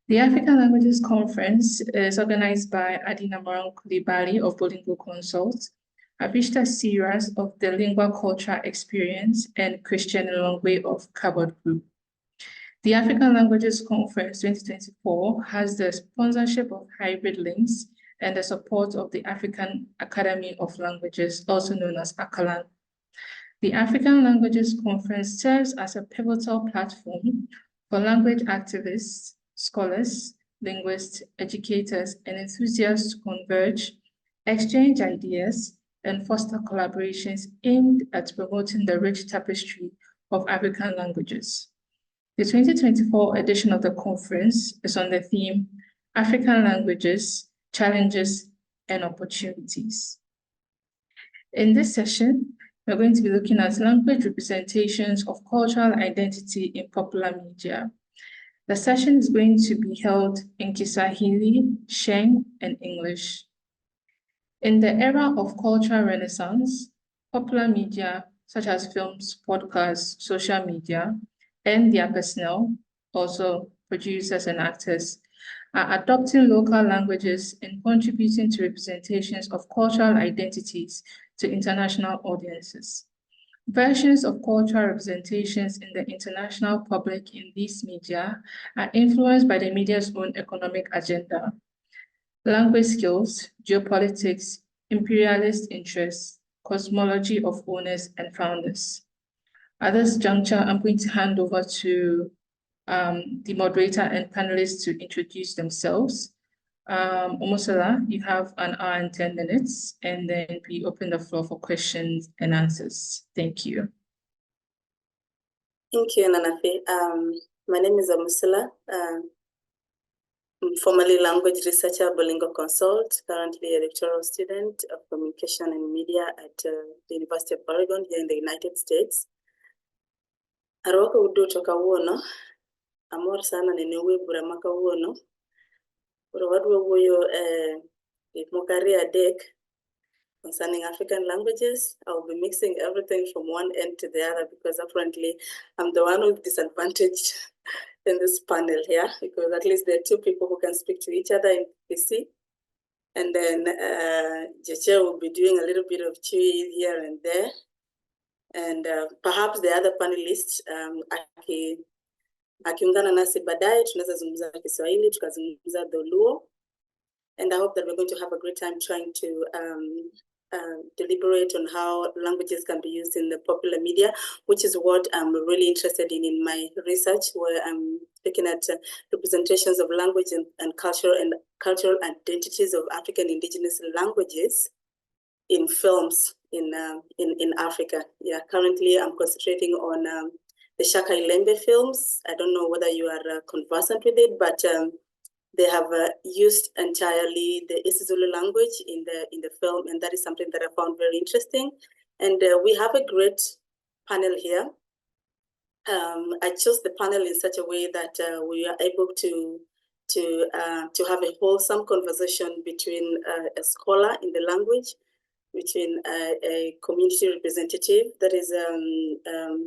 The African Languages Conference is organized by Adina Moran Coulibaly of Bolingo Consult, Avishta Siras of the Lingua Culture Experience, and Christian Longwe of Cabot Group. The African Languages Conference 2024 has the sponsorship of Hybrid Links and the support of the African Academy of Languages, also known as ACALAN. The African Languages Conference serves as a pivotal platform for language activists, scholars, linguists, educators, and enthusiasts to converge, exchange ideas, and foster collaborations aimed at promoting the rich tapestry of African languages. The 2024 edition of the conference is on the theme African Languages, Challenges, and Opportunities. In this session, we're going to be looking at language representations of cultural identity in popular media. The session is going to be held in Kiswahili, Sheng, and English. In the era of cultural renaissance, popular media, such as films, podcasts, social media, and their personnel, also producers and actors, are adopting local languages and contributing to representations of cultural identities to international audiences. Versions of cultural representations in the international public in these media are influenced by the media's own economic agenda, language skills, geopolitics, imperialist interests, cosmology of owners and founders. At this juncture, I'm going to hand over to the moderator and panelists to introduce themselves. Omusula, you have 1 hour and 10 minutes, and then we open the floor for questions and answers. Thank you. Thank you, Nanafe. My name is Omusula. I'm formerly language researcher at Bolingo Consult, currently a doctoral student of communication and media at the University of Oregon here in the United States. Arwako udo toka uono, amor sana nenewe buramaka uono. Urawadu wuyo Mokaya deck concerning African languages. I'll be mixing everything from one end to the other because apparently I'm the one who's disadvantaged in this panel here, because at least there are two people who can speak to each other in PC. And then Gyekye will be doing a little bit of Chui here and there. And perhaps the other panelists, akiungana nasi baadaye, tunaweza zungumza Kiswahili, tukazungumza Dholuo. And I hope that we're going to have a great time trying to deliberate on how languages can be used in the popular media, which is what I'm really interested in my research, where I'm looking at representations of language and cultural identities of African indigenous languages in films in Africa. Yeah, currently I'm concentrating on the Shaka Ilembe films. I don't know whether you are conversant with it, but they have used entirely the isiZulu language in the film, and that is something that I found very interesting. And we have a great panel here. I chose the panel in such a way that we are able to have a wholesome conversation between a scholar in the language, between a community representative, that is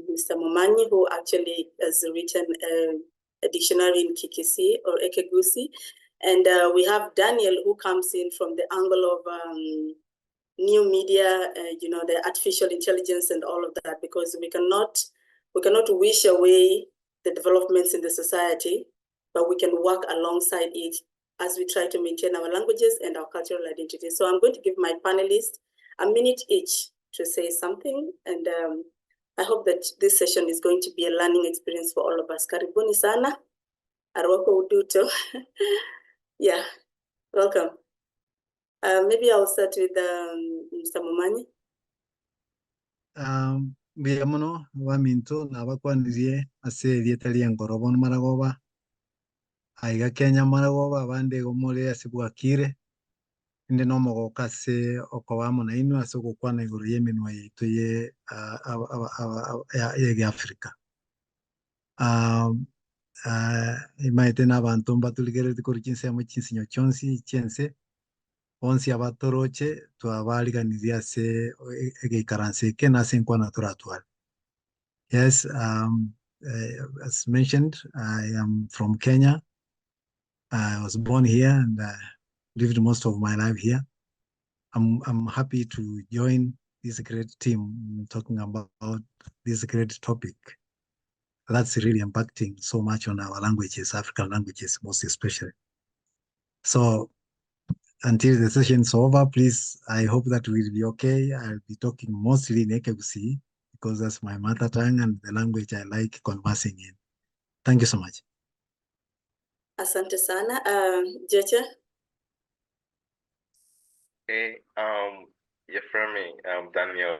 Mr. Momanyi, who actually has written a dictionary in Kikisi or Ekegusi. And we have Daniel, who comes in from the angle of new media, the artificial intelligence and all of that, because we cannot wish away the developments in the society, but we can work alongside it as we try to maintain our languages and our cultural identity. So I'm going to give my panelists a minute each to say something, and I hope that this session is going to be a learning experience for all of us. Karibuni sana, arwako uduto. Yeah, welcome. Maybe I'll start with Mr. Momanyi. Biamono waminto na wakwanirie ase dietali ngorobon maragoba aiga Kenya maragoba bande gomore asibwakire inde no mogo kase okobamo na inu ase gukwana iguru yeminwa yitu ye ye Africa imaite na bantu mbatuligere dikorikinse mu kinsinyo cyonsi cyense onsi abatoroche twabaliganiria ase egekaranse ke na senkwana turatwal. Yes, as mentioned, I am from Kenya. I was born here and lived most of my life here. I'm happy to join this great team talking about this great topic. That's really impacting so much on our languages, African languages, most especially. So until the session's over, please, I hope that we'll be okay. I'll be talking mostly in Ekebusi because that's my mother tongue and the language I like conversing in. Thank you so much. Asante sana. Gyekye? Hey, you're from me, Daniel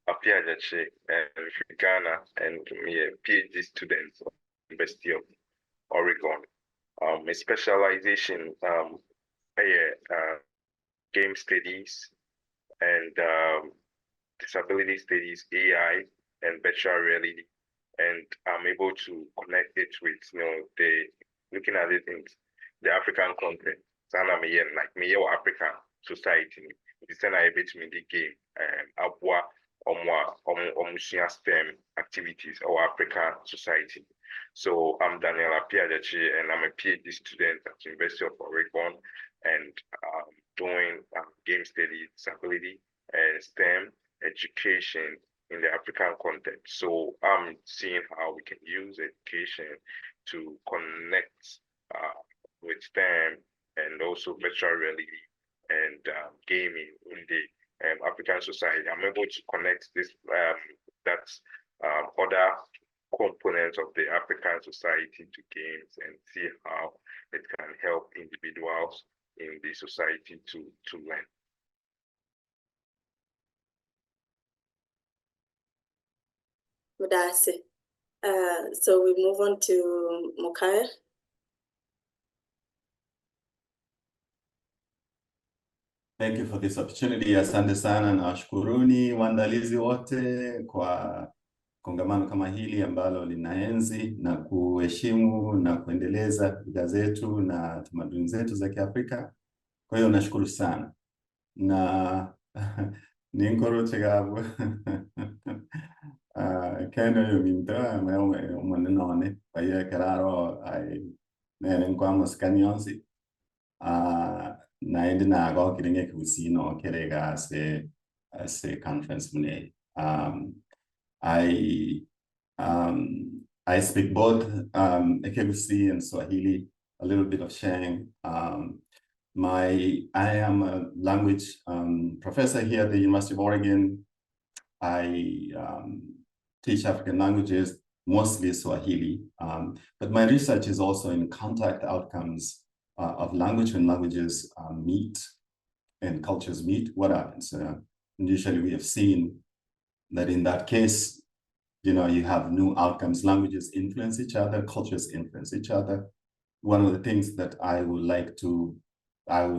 Appiah and Ghana, and me a PhD student at the University of Oregon. My specialization game studies and disability studies, AI and virtual reality, and I'm able to connect it with looking at it in the African context. So I'm like me African society. It's an I bet me the game Appiah Omusula STEM activities or African society. So I'm Daniel Appiah and I'm a PhD student at the University of Oregon and doing game studies, disability, and STEM education in the African context. So I'm seeing how we can use education to connect with STEM and also virtual reality and gaming in the African society. I'm able to connect this other components of the African society to games and see how it can help individuals in the society to learn. Mudasi. So we move on to Mokaya. Thank you for this opportunity. Asante sana na washukuruni waandalizi wote kwa kongamano kama hili ambalo linaenzi na kuheshimu na kuendeleza lugha zetu na tamaduni zetu za Kiafrika. Kwa hiyo nashukuru sana. Na ninkoro chegabo. Keno yuminta maneno kwa hiyo kararo ai nene kwa maskanionsi. Na na go kiringe kusino kerega as a conference mune. I speak both Ekebusi and Swahili, a little bit of Sheng. I am a language professor here at the University of Oregon. I teach African languages, mostly Swahili, but my research is also in contact outcomes of language. When languages meet and cultures meet, what happens? Usually we have seen that in that case, you have new outcomes. Languages influence each other, cultures influence each other. One of the things that I will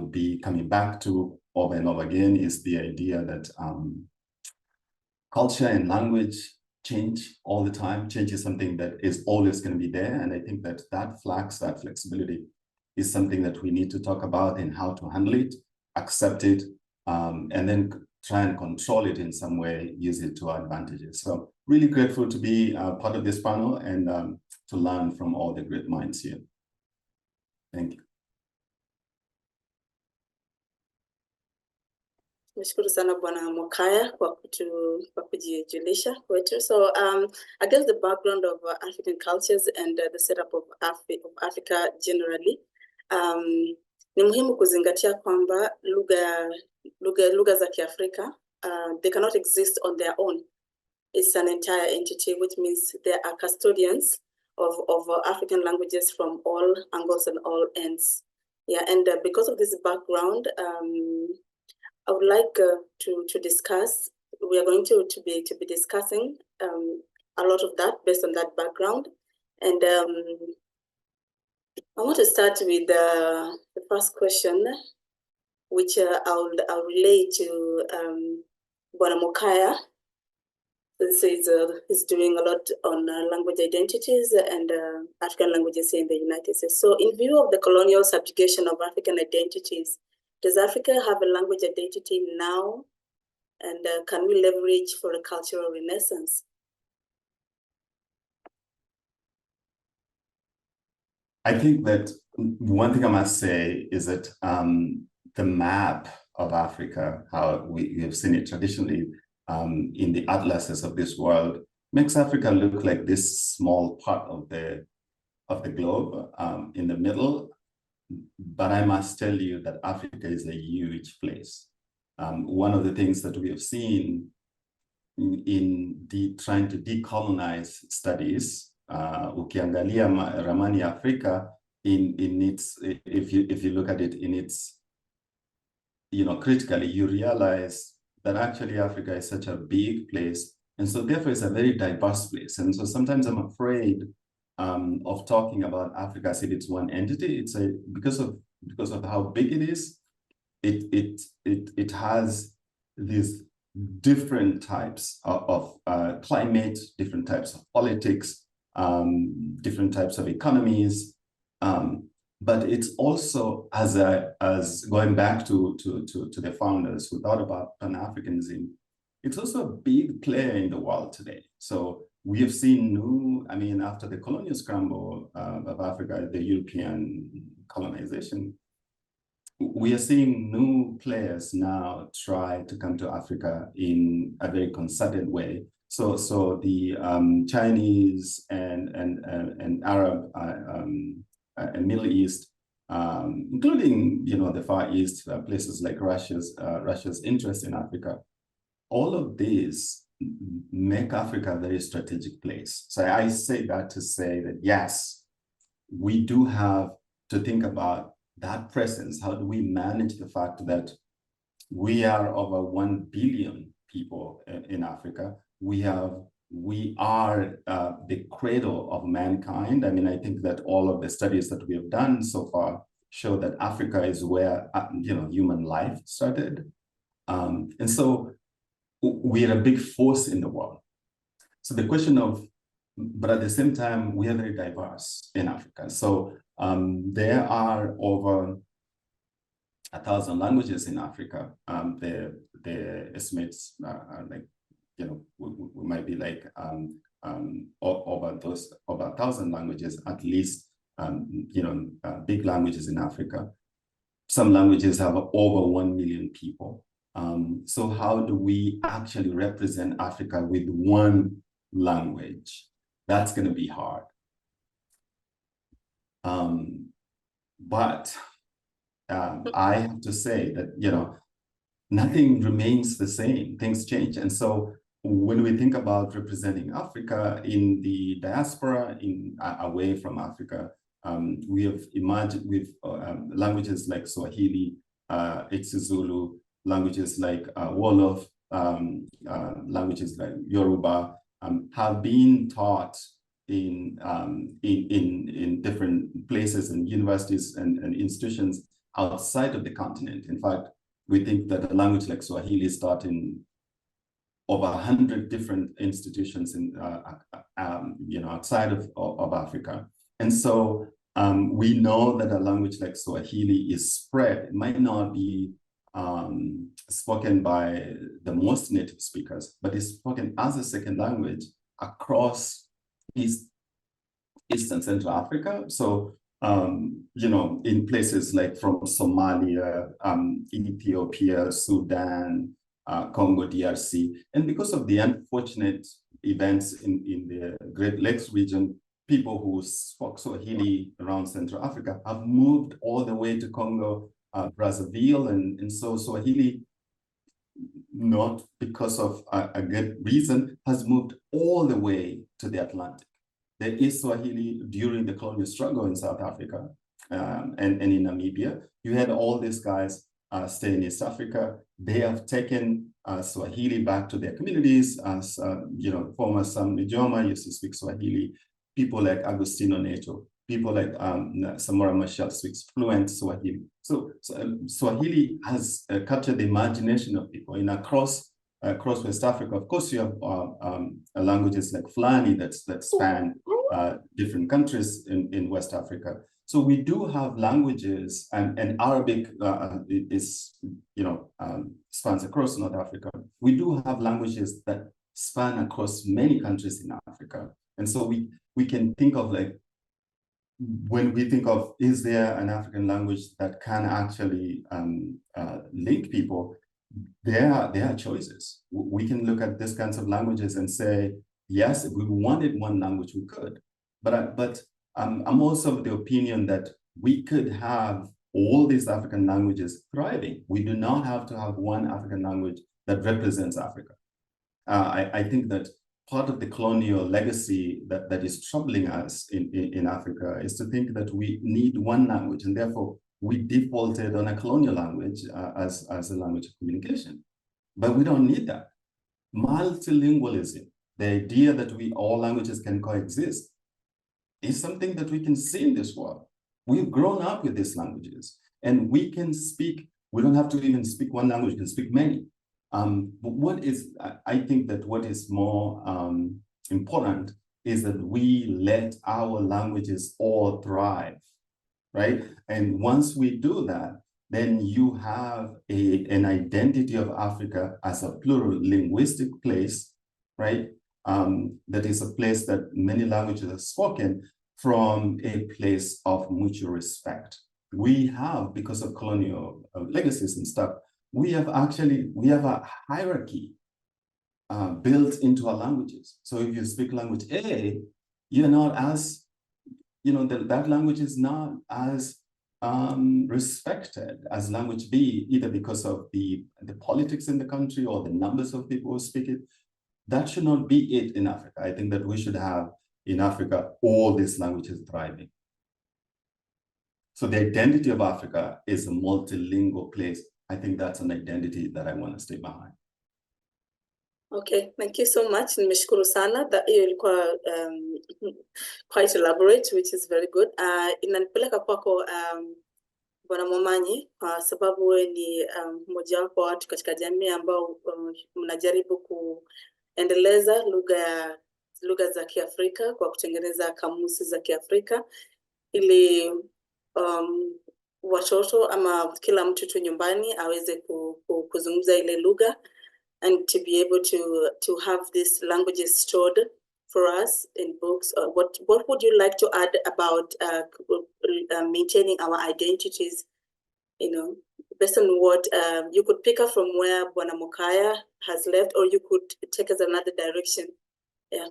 be coming back to over and over again is the idea that culture and language change all the time. Change is something that is always going to be there. And I think that flux, that flexibility is something that we need to talk about and how to handle it, accept it, and then try and control it in some way, use it to our advantages. So really grateful to be part of this panel and to learn from all the great minds here. Thank you. Nashukuru sana Bwana Mokaya kwa kujijulisha kwetu. So against the background of African cultures and the setup of Africa generally, ni muhimu kuzingatia kwamba lugha za Kiafrika they cannot exist on their own. It's an entire entity, which means they are custodians of African languages from all angles and all ends. Yeah, and because of this background, I would like to discuss. We are going to be discussing a lot of that based on that background, and I want to start with the first question, which I'll relay to Bwana Mokaya. He's doing a lot on language identities and African languages here in the United States. So, in view of the colonial subjugation of African identities, does Africa have a language identity now? And can we leverage for a cultural renaissance? I think that one thing I must say is that the map of Africa, how we have seen it traditionally in the atlases of this world, makes Africa look like this small part of the globe in the middle. But I must tell you that Africa is a huge place. One of the things that we have seen in trying to decolonize studies, ukiangalia ramani ya Afrika in its, if you look at it in its, critically, you realize that actually Africa is such a big place, and so therefore it's a very diverse place. And so sometimes I'm afraid of talking about Africa as if it's one entity. It's because of how big it is. It has these different types of climate, different types of politics, different types of economies, but it's also as going back to the founders who thought about Pan-Africanism. It's also a big player in the world today. So we have seen after the colonial scramble of Africa, the European colonization, we are seeing new players now try to come to Africa in a very concerted way. So the Chinese and Arab and Middle East, including the Far East, places like Russia's interest in Africa, all of these make Africa a very strategic place. So I say that to say that yes, we do have to think about that presence. How do we manage the fact that we are over 1 billion people in Africa? We are the cradle of mankind. I think that all of the studies that we have done so far show that Africa is where human life started, and so we are a big force in the world. So the question but at the same time, we are very diverse in Africa. So there are over 1,000 languages in Africa. The estimates are like, we might be like over 1,000 languages, at least, big languages in Africa. Some languages have over 1 million people. So how do we actually represent Africa with one language? That's going to be hard. But I have to say that, nothing remains the same. Things change. And so when we think about representing Africa in the diaspora, away from Africa, we have imagined with languages like Swahili, isiZulu, languages like Wolof, languages like Yoruba, have been taught in different places and universities and institutions outside of the continent. In fact, we think that a language like Swahili is taught in over 100 different institutions in outside of Africa. And so we know that a language like Swahili is spread. It might not be spoken by the most native speakers, but it's spoken as a second language across East and Central Africa. So, in places like from Somalia, Ethiopia, Sudan, Congo, DRC. And because of the unfortunate events in the Great Lakes region, people who spoke Swahili around Central Africa have moved all the way to Congo, Brazzaville, and so Swahili, not because of a good reason, has moved all the way to the Atlantic. There is Swahili during the colonial struggle in South Africa and in Namibia. You had all these guys stay in East Africa. They have taken Swahili back to their communities. As former Sam Nujoma used to speak Swahili. People like Agustino Neto, people like Samora Machel speaks fluent Swahili. So Swahili has captured the imagination of people across West Africa. Of course, you have languages like Fulani that span different countries in West Africa. So we do have languages, and Arabic spans across North Africa. We do have languages that span across many countries in Africa. And so we can think of like when we think of, is there an African language that can actually link people, there are choices. We can look at these kinds of languages and say, yes, if we wanted one language, we could. But I'm also of the opinion that we could have all these African languages thriving. We do not have to have one African language that represents Africa. I think that part of the colonial legacy that is troubling us in Africa is to think that we need one language, and therefore we defaulted on a colonial language as a language of communication. But we don't need that. Multilingualism, the idea that all languages can coexist, is something that we can see in this world. We've grown up with these languages, and we can speak. We don't have to even speak one language, we can speak many. But I think that what is more important is that we let our languages all thrive, right? And once we do that, then you have an identity of Africa as a plural linguistic place, right? That is a place that many languages are spoken from, a place of mutual respect. We have, because of colonial legacies and stuff, we have a hierarchy built into our languages. So if you speak language A, you're not as, that language is not as respected as language B, either because of the politics in the country or the numbers of people who speak it. That should not be it in Africa. I think that we should have in Africa all these languages thriving. So the identity of Africa is a multilingual place. I think that's an identity that I want to stay behind. Okay, thank you so much. Nimeshukuru sana. Hiyo ilikuwa quite elaborate, which is very good. Inanipeleka kwako Bwana Momanyi, kwa sababu wewe ni mmoja wapo wa watu katika jamii ambao mnajaribu kuendeleza lugha za Kiafrika kwa kutengeneza kamusi za Kiafrika ili watoto ama kila mtu tu nyumbani aweze kuzungumza ile lugha, and to be able to have these languages stored for us in books. What would you like to add about maintaining our identities, based on what you could pick up from where Bwana Mokaya has left, or you could take us another direction? Yeah.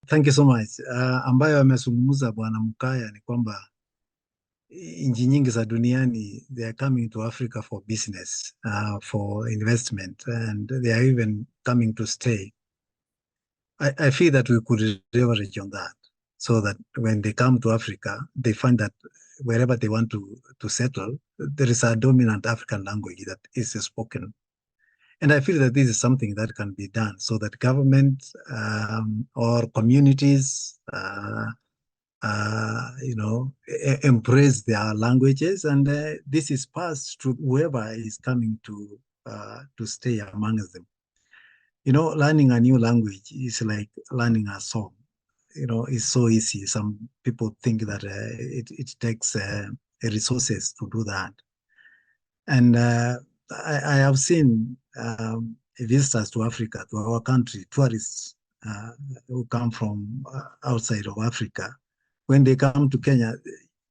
Thank you so much. Ambayo amezungumza Bwana Mokaya ni kwamba nchi nyingi za duniani, they are coming to Africa for business, for investment, and they are even coming to stay. I feel that we could leverage on that, so that when they come to Africa, they find that wherever they want to settle, there is a dominant African language that is spoken. And I feel that this is something that can be done, so that government or communities, embrace their languages, and this is passed to whoever is coming to stay amongst them. Learning a new language is like learning a song. It's so easy. Some people think that it takes resources to do that. And I have seen visitors to Africa, to our country, tourists who come from outside of Africa. When they come to Kenya,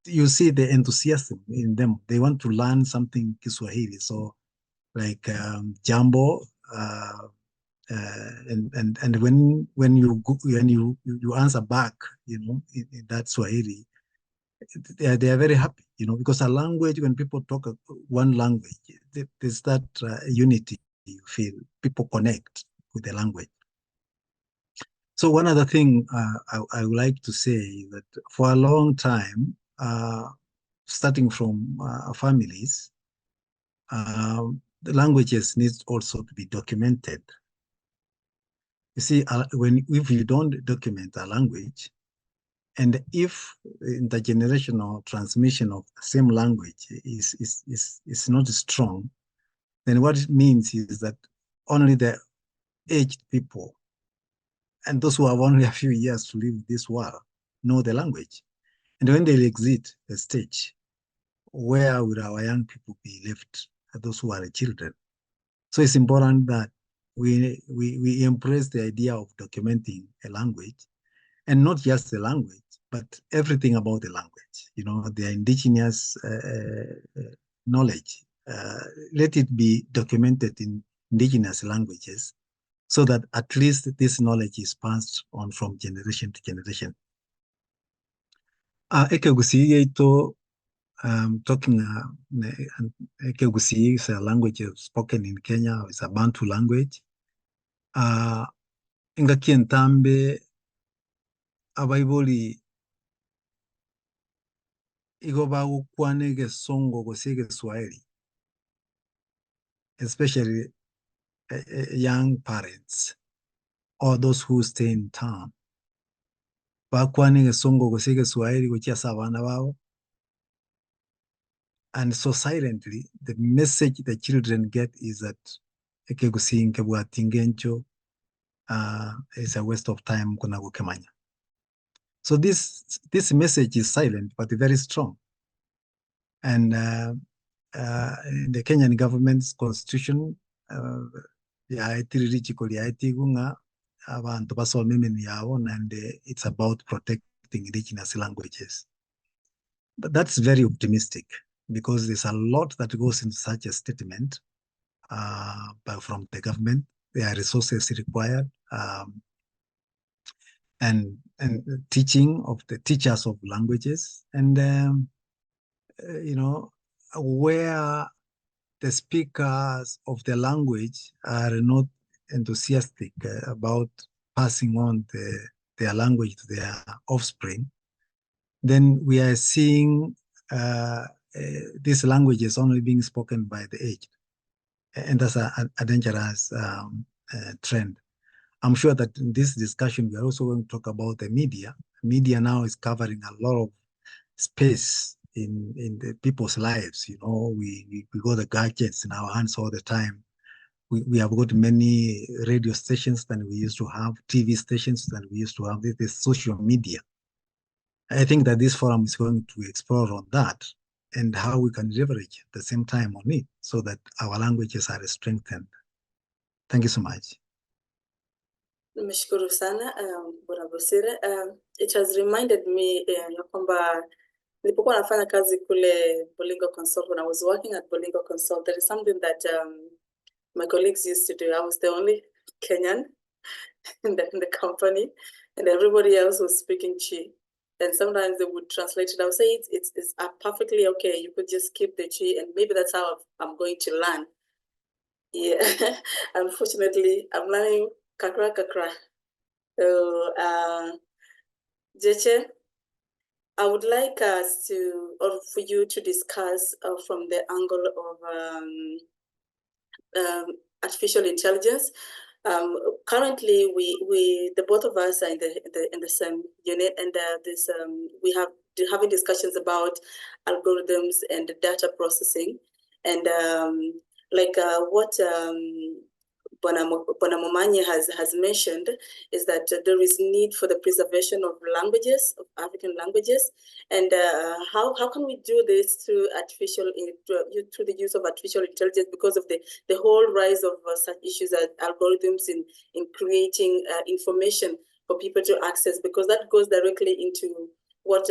you see the enthusiasm in them. They want to learn something Kiswahili. So like Jambo, and when you answer back, in that Swahili, they are very happy, because a language, when people talk one language, there's that unity you feel. People connect with the language. So one other thing I would like to say is that for a long time, starting from families, the languages need also to be documented. You see, if you don't document a language, and if intergenerational transmission of the same language is not strong, then what it means is that only the aged people and those who have only a few years to live this world know the language. And when they exit the stage, where would our young people be left, those who are the children? So it's important that we embrace the idea of documenting a language, and not just the language, but everything about the language, you know, the indigenous knowledge. Let it be documented in indigenous languages so that at least this knowledge is passed on from generation to generation. Talking Ekegusi is a language spoken in Kenya, it's a Bantu language. Ingaki entambe abaiboli igo bagukwane gesongo gosige Swahili, especially young parents or those who stay in town. Bakwane gesongo gosige Swahili gochia sabana bao. And so silently, the message the children get is that Ekegusi Nkebwatingencho is a waste of time. So this message is silent but very strong. And the Kenyan government's constitution, and it's about protecting indigenous languages. But that's very optimistic, because there's a lot that goes into such a statement from the government. There are resources required, and teaching of the teachers of languages, and you know, where the speakers of the language are not enthusiastic about passing on their language to their offspring, then we are seeing these languages only being spoken by the aged. And that's a dangerous trend. I'm sure that in this discussion, we are also going to talk about the media. Media now is covering a lot of space in the people's lives. You know, we got the gadgets in our hands all the time. We have got many radio stations than we used to have, TV stations than we used to have. This is social media. I think that this forum is going to explore on that and how we can leverage at the same time on it so that our languages are strengthened. Thank you so much. Nimeshukuru sana Bwana Bosire. It has reminded me ya kwamba nilipokuwa nafanya kazi kule Bolingo Consult, when I was working at Bolingo Consult, there is something that my colleagues used to do. I was the only Kenyan in the company, and everybody else was speaking Chi. And sometimes they would translate it. I would say it's perfectly okay. You could just keep the Chi, and maybe that's how I'm going to learn. Yeah, unfortunately, I'm learning kakra. So, Gyekye, I would like us to, or for you to discuss from the angle of artificial intelligence. Currently, the both of us are in the same unit, and we have having discussions about algorithms and data processing, and what Bwana Momanyi has mentioned is that there is need for the preservation of languages, of African languages, and how can we do this through through the use of artificial intelligence, because of the whole rise of such issues as algorithms in creating information for people to access, because that goes directly into what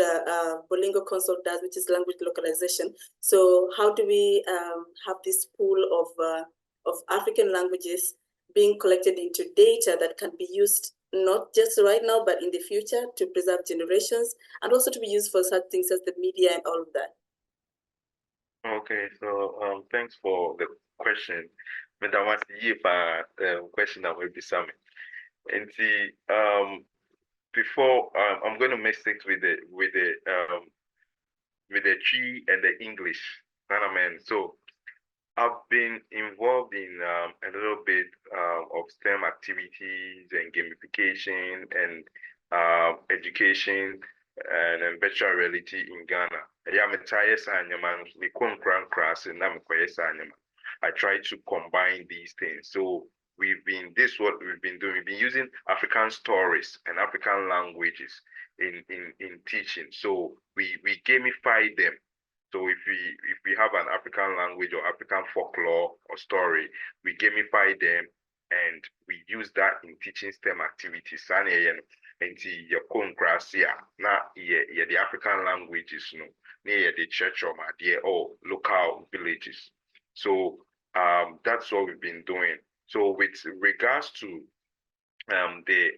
Bolingo Consult does, which is language localization. So how do we have this pool of African languages being collected into data that can be used not just right now, but in the future to preserve generations, and also to be used for such things as the media and all of that? Okay, so thanks for the question. But I want to give a question that will be something. And see, before I'm going to mix it with the Chi and the English. So I've been involved in a little bit of STEM activities and gamification and education and virtual reality in Ghana. I try to combine these things. So this is what we've been doing. We've been using African stories and African languages in teaching. So we gamify them. So if we have an African language or African folklore or story, we gamify them and we use that in teaching STEM activities. Enti your gracia na the African languages no near the church or my dear or local villages. So that's what we've been doing. So with regards to the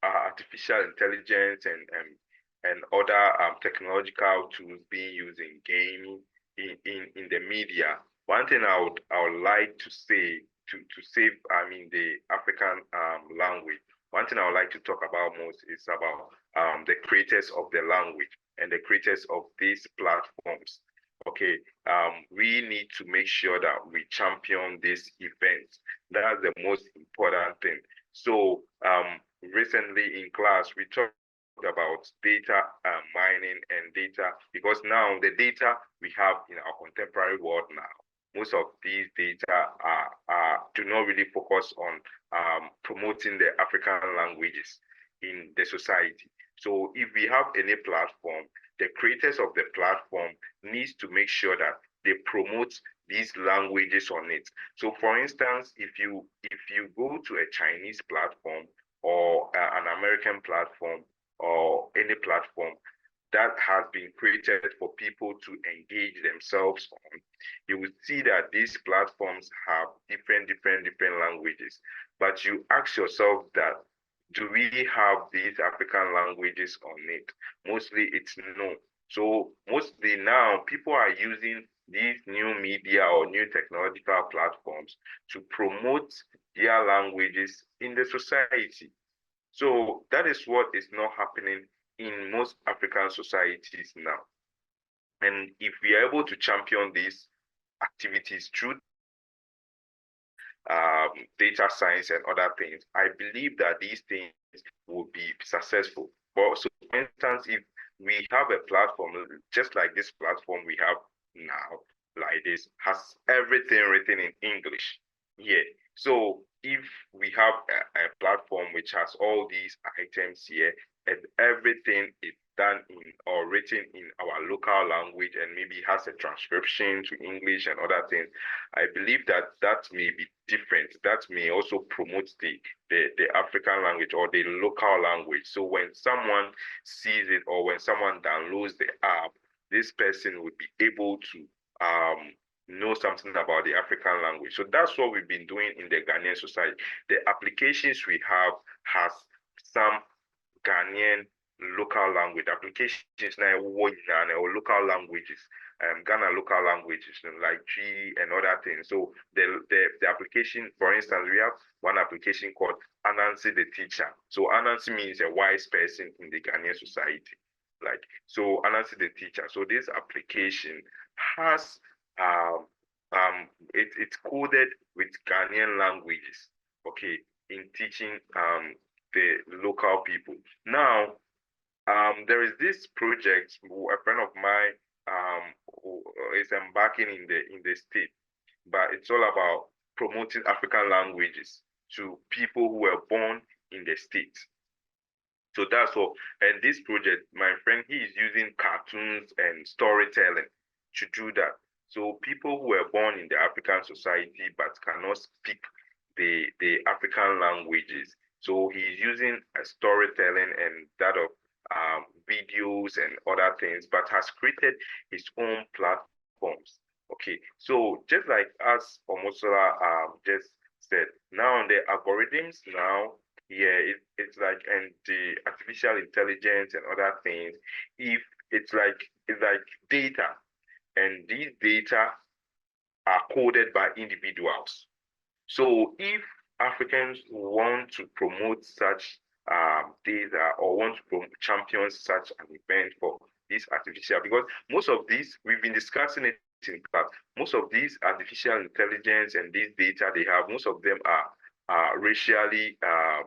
artificial intelligence and other technological tools being used in gaming in the media, one thing I would like to say to save the African language. One thing I would like to talk about most is about the creators of the language and the creators of these platforms. Okay, we need to make sure that we champion this event. That's the most important thing. So recently in class, we talked about data mining and data, because now the data we have in our contemporary world now, most of these data do not really focus on promoting the African languages in the society. So if we have any platform, the creators of the platform needs to make sure that they promote these languages on it. So for instance, if you go to a Chinese platform or an American platform or any platform that has been created for people to engage themselves on, you will see that these platforms have different languages. But you ask yourself that, do we have these African languages on it? Mostly it's no. So mostly now people are using these new media or new technological platforms to promote their languages in the society. So that is what is not happening in most African societies now. And if we are able to champion these activities through data science and other things, I believe that these things will be successful. But so for instance, if we have a platform just like this platform we have now, like this, has everything written in English. Yeah. So if we have a platform which has all these items here and everything is done in or written in our local language and maybe has a transcription to English and other things, I believe that that may be different. That may also promote the African language or the local language. So when someone sees it or when someone downloads the app, this person would be able to know something about the African language. So that's what we've been doing in the Ghanaian society. The applications we have has some Ghanaian local language applications now or local languages, Ghana local languages like G and other things. So the application, for instance, we have one application called Anansi the Teacher. So Anansi means a wise person in the Ghanaian society. Like, so Anansi the Teacher. So this application has it's coded with Ghanaian languages, okay, in teaching the local people. Now, there is this project, a friend of mine who is embarking in the state, but it's all about promoting African languages to people who were born in the state. So that's all. And this project, my friend, he is using cartoons and storytelling to do that. So people who were born in the African society but cannot speak the African languages. So he's using a storytelling and that of videos and other things, but has created his own platforms. Okay, so just like as Omusula just said, now the algorithms now, yeah, it's like, and the artificial intelligence and other things, if it's like data, and these data are coded by individuals. So if Africans want to promote such data or want to champion such an event for this artificial, because most of these, we've been discussing it in class, most of these artificial intelligence and these data they have, most of them are racially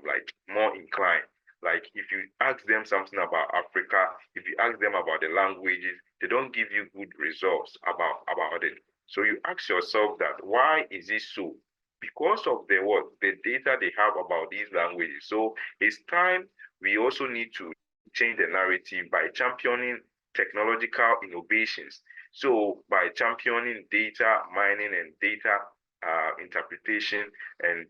like more inclined. Like if you ask them something about Africa, if you ask them about the languages, they don't give you good results about it. So you ask yourself that, why is it so? Because of the data they have about these languages. So it's time we also need to change the narrative by championing technological innovations. So by championing data mining and data interpretation and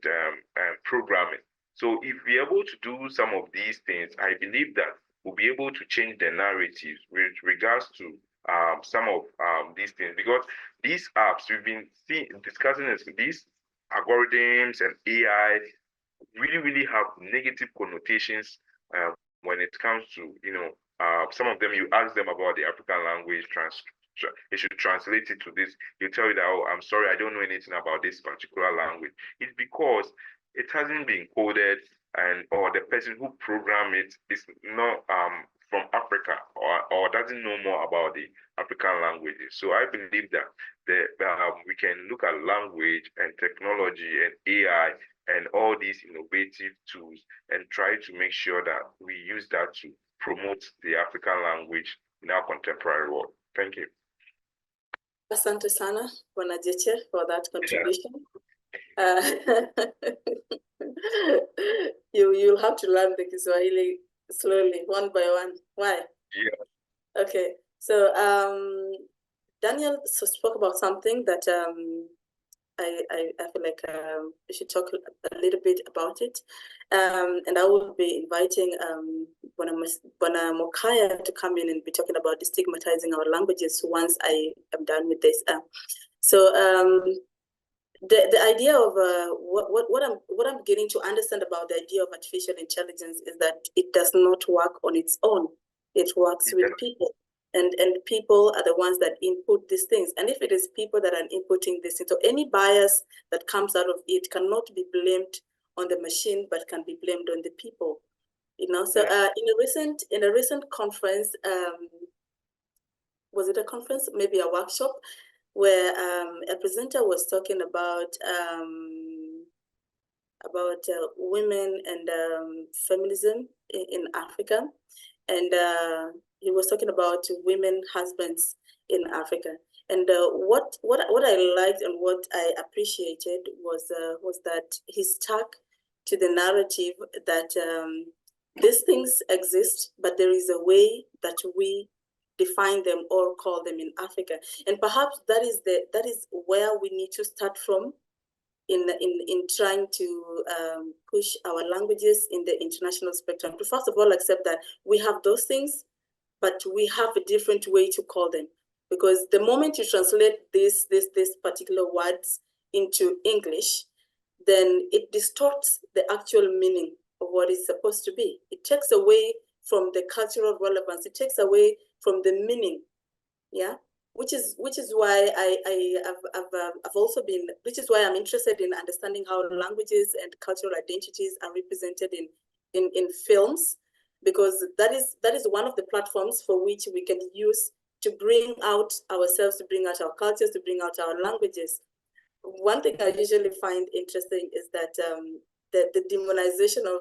programming. So if we're able to do some of these things, I believe that we'll be able to change the narratives with regards to some of these things, because these apps we've been discussing is these algorithms and AI really have negative connotations when it comes to, some of them. You ask them about the African language, they should translate it to this. They tell you that, oh, I'm sorry, I don't know anything about this particular language. It's because it hasn't been coded, or the person who programmed it is not from Africa, or doesn't know more about the African languages. So I believe that we can look at language and technology and AI and all these innovative tools and try to make sure that we use that to promote the African language in our contemporary world. Thank you. Asante sana, Bwana Gyekye, for that contribution. You'll have to learn the Kiswahili slowly, one by one. Why? Yeah. Okay. So Daniel spoke about something that I feel like we should talk a little bit about it. And I will be inviting Bwana Mokaya to come in and be talking about destigmatizing our languages once I am done with this. The idea of what I'm beginning to understand about the idea of artificial intelligence is that it does not work on its own. It works with people. And people are the ones that input these things. And if it is people that are inputting this, so any bias that comes out of it cannot be blamed on the machine, but can be blamed on the people. So in a recent conference, was it a conference? Maybe a workshop, where a presenter was talking about women and feminism in Africa, and he was talking about women husbands in Africa. And what I liked and what I appreciated was that he stuck to the narrative that these things exist, but there is a way that we define them or call them in Africa. And perhaps that is where we need to start from in trying to push our languages in the international spectrum. To first of all accept that we have those things, but we have a different way to call them. Because the moment you translate these particular words into English, then it distorts the actual meaning of what it's supposed to be. It takes away from the cultural relevance. It takes away from the meaning, which is why I've also been, which is why I'm interested in understanding how languages and cultural identities are represented in films, because that is one of the platforms for which we can use to bring out ourselves, to bring out our cultures, to bring out our languages. One thing I usually find interesting is that the demonization of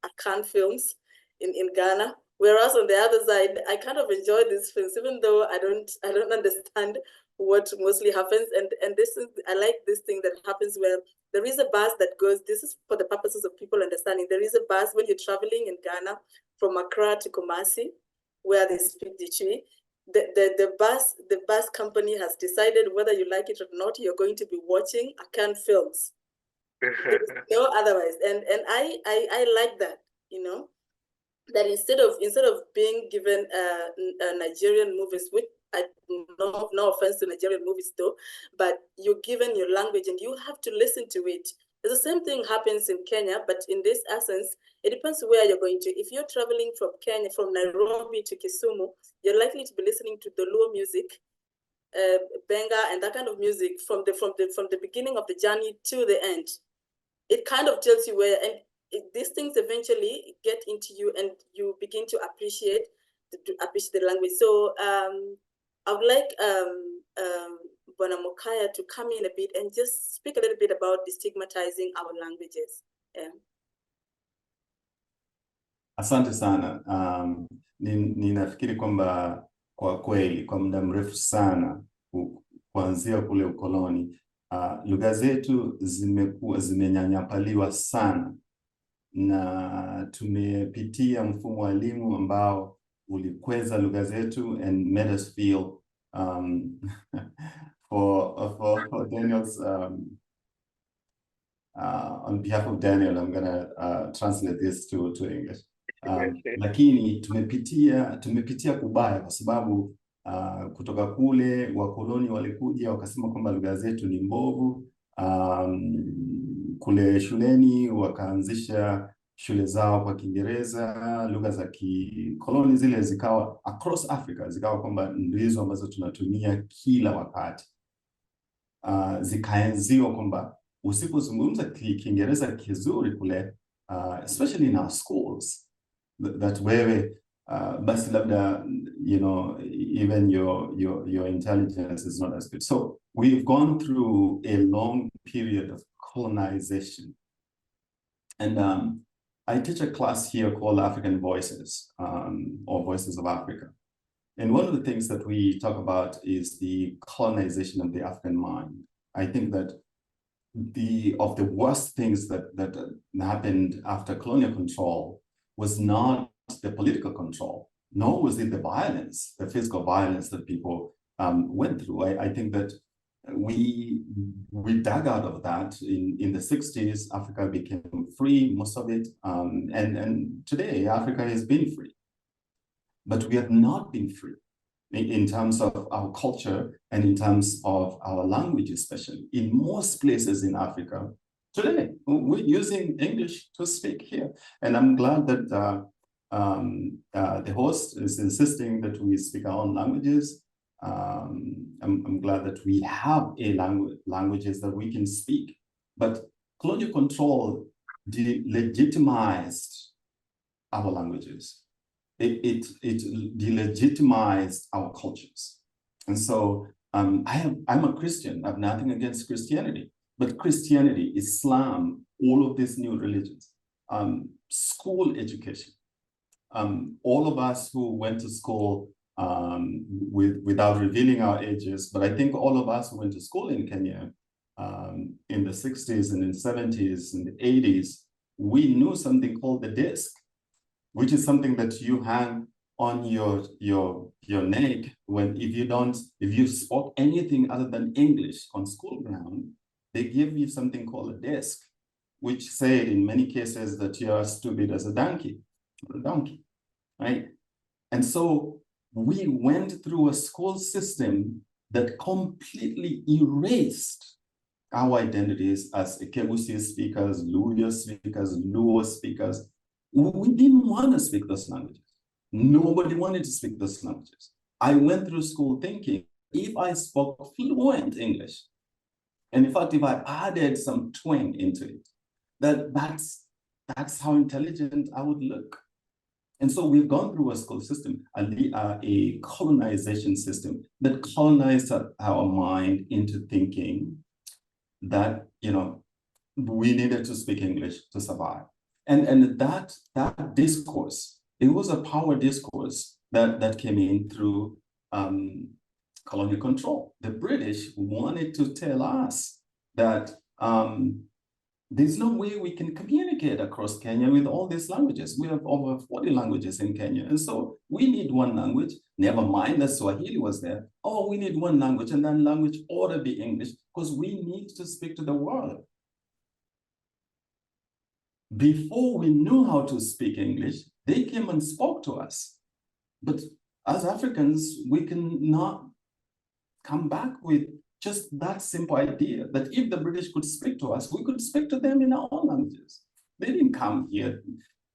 Akan films in Ghana, whereas on the other side, I kind of enjoy these films, even though I don't understand what mostly happens. And this is, I like this thing that happens where there is a bus that goes, this is for the purposes of people understanding, there is a bus when you're traveling in Ghana from Accra to Kumasi, where they speak Dichui. The bus company has decided whether you like it or not, you're going to be watching Akan films. There's no otherwise. And I like that, that instead of being given Nigerian movies, with no offense to Nigerian movies though, but you're given your language and you have to listen to it. The same thing happens in Kenya, but in this essence, it depends where you're going to. If you're traveling from Kenya, from Nairobi to Kisumu, you're likely to be listening to the Luo music, benga, and that kind of music from the beginning of the journey to the end. It kind of tells you where, and these things eventually get into you, and you begin to appreciate the language. So I would like Bwana Mokaya to come in a bit and just speak a little bit about destigmatizing our languages. Asante sana. Ninafikiri kwamba kwa kweli kwa muda mrefu sana kuanzia kule ukoloni, lugha zetu zimenyanyapaliwa sana, na tumepitia mfumo wa elimu ambao ulikweza lugha zetu and made us feel for Daniel's on behalf of Daniel, I'm gonna translate this to English. Lakini tumepitia kubaya kwa sababu kutoka kule wakoloni walikuja wakasema kwamba lugha zetu ni mbovu. Kule shuleni wakaanzisha shule zao kwa Kiingereza, lugha za kikoloni zile zikawa across Africa, zikawa kwamba ndizo ambazo tunatumia kila wakati. Zikaenziwa kwamba usipozungumza Kiingereza kizuri kule, especially in our schools, that wewe basi labda, you know, even your intelligence is not as good. So we've gone through a long period of colonization. And I teach a class here called African Voices, or Voices of Africa. And one of the things that we talk about is the colonization of the African mind. I think that of the worst things that happened after colonial control was not the political control, nor was it the violence, the physical violence that people went through. I think that we dug out of that in the 60s. Africa became free, most of it, and today Africa has been free, but we have not been free in terms of our culture and in terms of our language, especially. In most places in Africa today, we're using English to speak here, and I'm glad that the host is insisting that we speak our own languages. I'm glad that we have languages that we can speak, but colonial control delegitimized our languages. It delegitimized our cultures. And so I'm a Christian. I have nothing against Christianity, but Christianity, Islam, all of these new religions, school education, all of us who went to school without revealing our ages, but I think all of us who went to school in Kenya in the 60s and in the 70s and the 80s, we knew something called the disc, which is something that you hang on your neck if you spoke anything other than English on school ground, they give you something called a disc, which said in many cases that you are stupid as a donkey, right? And so we went through a school system that completely erased our identities as Ekebusi speakers, Luya speakers, Luo speakers. We didn't want to speak those languages. Nobody wanted to speak those languages. I went through school thinking, if I spoke fluent English, and in fact, if I added some twang into it, that's how intelligent I would look. And so we've gone through a school system, a colonization system that colonized our mind into thinking that, you know, we needed to speak English to survive. And that discourse, it was a power discourse that came in through colonial control. The British wanted to tell us that there's no way we can communicate across Kenya with all these languages. We have over 40 languages in Kenya. And so we need one language, never mind that Swahili was there. Oh, we need one language, and that language ought to be English because we need to speak to the world. Before we knew how to speak English, they came and spoke to us. But as Africans, we cannot come back with just that simple idea that if the British could speak to us, we could speak to them in our own languages. They didn't come here.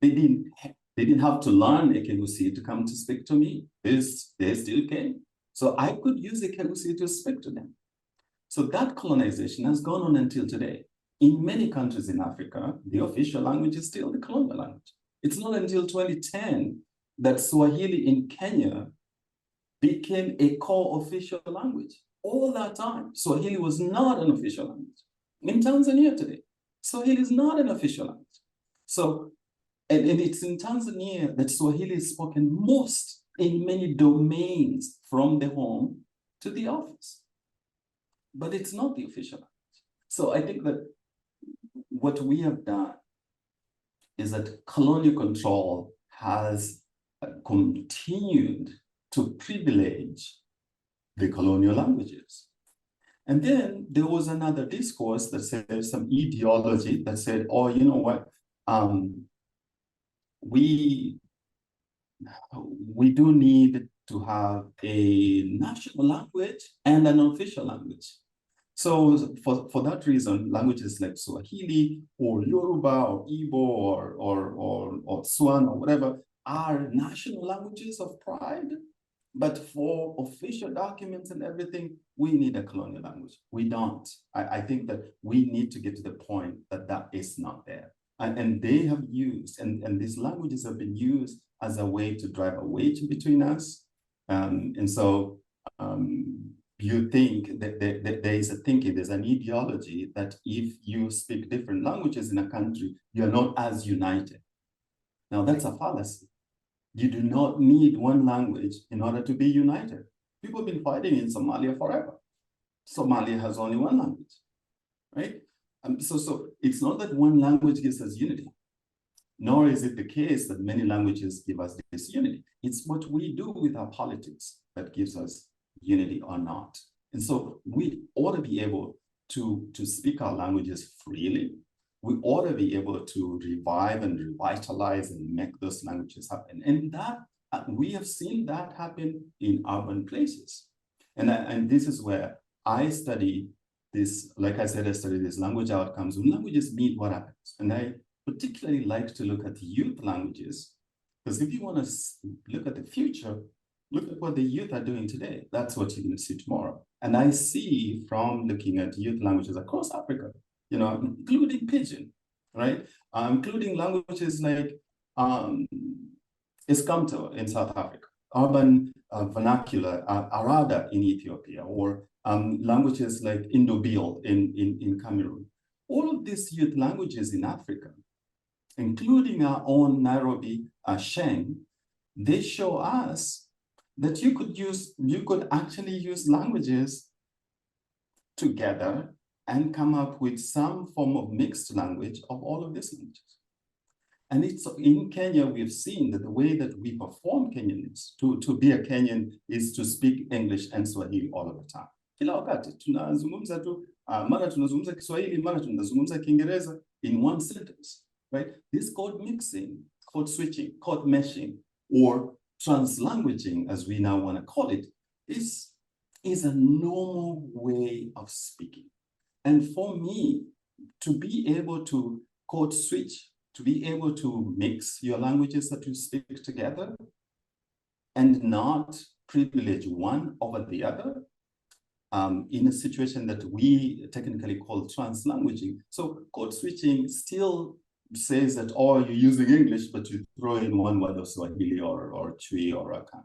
They didn't have to learn Ekegusi to come to speak to me. They still came. So I could use Ekegusi to speak to them. So that colonization has gone on until today. In many countries in Africa, the official language is still the colonial language. It's not until 2010 that Swahili in Kenya became a core official language. All that time, Swahili was not an official language. In Tanzania today, Swahili is not an official language. So, and it's in Tanzania that Swahili is spoken most in many domains, from the home to the office. But it's not the official language. So I think that what we have done is that colonial control has continued to privilege the colonial languages. And then there was another discourse that said some ideology that said, oh, you know what, we do need to have a national language and an official language. So for that reason, languages like Swahili or Yoruba or Igbo or Swan or whatever are national languages of pride. But for official documents and everything, we need a colonial language. We don't. I think that we need to get to the point that that is not there. And they have used, and these languages have been used as a way to drive a wedge between us. And so you think that there is a thinking, there's an ideology that if you speak different languages in a country, you're not as united. Now that's a fallacy. You do not need one language in order to be united. People have been fighting in Somalia forever. Somalia has only one language, right? So it's not that one language gives us unity, nor is it the case that many languages give us this unity. It's what we do with our politics that gives us unity or not. And so we ought to be able to speak our languages freely. We ought to be able to revive and revitalize and make those languages happen. And that we have seen that happen in urban places. And this is where I study this, like I said, I study these language outcomes. When languages meet, what happens? And I particularly like to look at youth languages, because if you want to look at the future, look at what the youth are doing today. That's what you're going to see tomorrow. And I see from looking at youth languages across Africa, you know, including Pidgin, right? Including languages like Iskamto in South Africa, urban vernacular, Arada in Ethiopia, or languages like Indo-Bil in Cameroon. All of these youth languages in Africa, including our own Nairobi Sheng, they show us that you could actually use languages together and come up with some form of mixed language of all of these languages. And it's in Kenya, we've seen that the way that we perform Kenyans, to be a Kenyan is to speak English and Swahili all of the time. Kila wakati tunazungumza tu, mara tunazungumza Kiswahili, mara tunazungumza Kiingereza in one sentence, right? This code mixing, code switching, code meshing, or translanguaging, as we now want to call it, is a normal way of speaking. And for me, to be able to code switch, to be able to mix your languages that you speak together and not privilege one over the other in a situation that we technically call translanguaging. So code switching still says that, oh, you're using English, but you throw in one word of Swahili or Chui or Akan.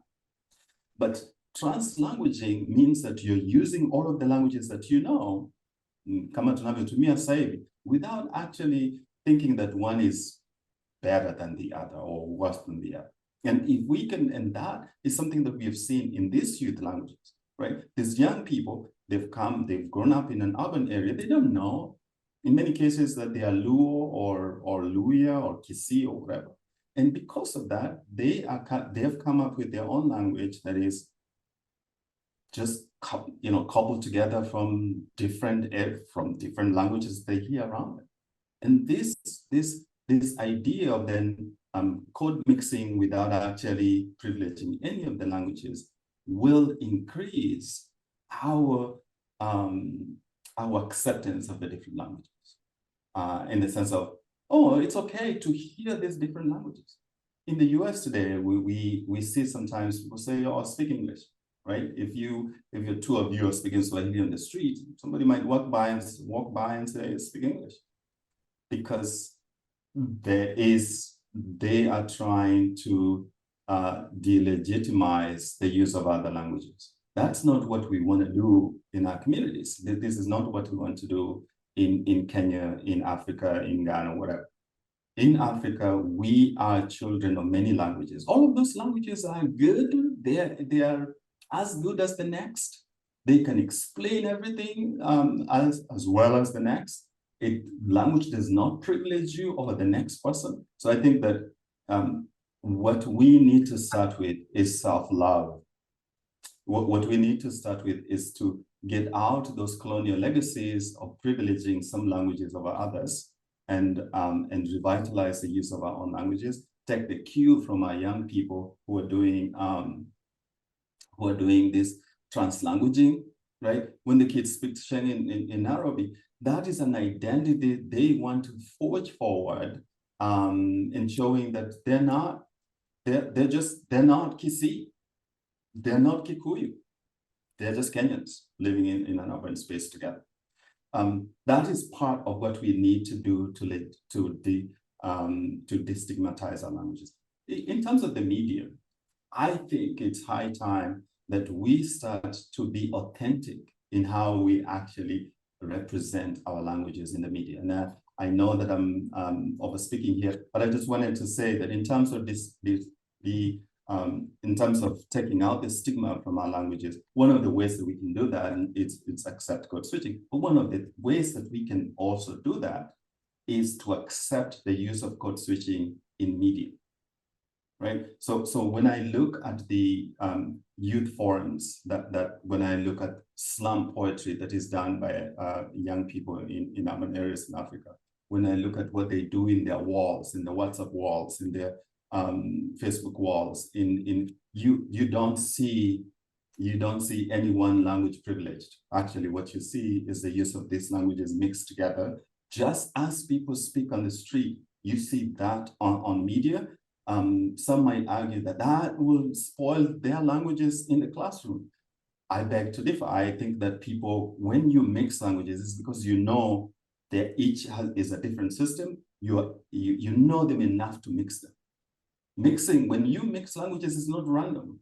But translanguaging means that you're using all of the languages that you know, kama tunavyotumia sasa hivi, without actually thinking that one is better than the other or worse than the other. And if we can, and that is something that we have seen in these youth languages, right? These young people, they've grown up in an urban area, they don't know, in many cases, that they are Luo or Luya or Kisii or whatever. And because of that, they have come up with their own language that is just cobbled together from different languages they hear around them. And this idea of then code mixing without actually privileging any of the languages will increase our acceptance of the different languages, in the sense of, oh, it's okay to hear these different languages. In the US today, we see sometimes people say, oh, speak English, right? If you're two of you are speaking Swahili on the street, somebody might walk by and say, speak English. Because they are trying to delegitimize the use of other languages. That's not what we want to do in our communities. This is not what we want to do in Kenya, in Africa, in Ghana, whatever. In Africa, we are children of many languages. All of those languages are good. They are as good as the next. They can explain everything as well as the next. Language does not privilege you over the next person. So I think that what we need to start with is self-love. what we need to start with is to get out those colonial legacies of privileging some languages over others, and revitalize the use of our own languages. Take the cue from our young people who are doing this translanguaging, right? When the kids speak Sheng in Nairobi, that is an identity they want to forge forward, in showing that they're not Kisii, they're not Kikuyu, they're just Kenyans living in an urban space together. That is part of what we need to do to destigmatize our languages. In terms of the media, I think it's high time that we start to be authentic in how we actually represent our languages in the media. And I know that I'm over speaking here, but I just wanted to say that in terms of in terms of taking out the stigma from our languages, one of the ways that we can do that it's accept code switching. But one of the ways that we can also do that is to accept the use of code switching in media, right? So when I look at the youth forums, that when I look at slam poetry that is done by young people in urban areas in Africa, when I look at what they do in their walls, in the WhatsApp walls, in their Facebook walls, you don't see any one language privileged. Actually, what you see is the use of these languages mixed together. Just as people speak on the street, you see that on media. Some might argue that will spoil their languages in the classroom. I beg to differ. I think that people, when you mix languages, it's because you know that each is a different system. You know them enough to mix them. Mixing, when you mix languages, is not random,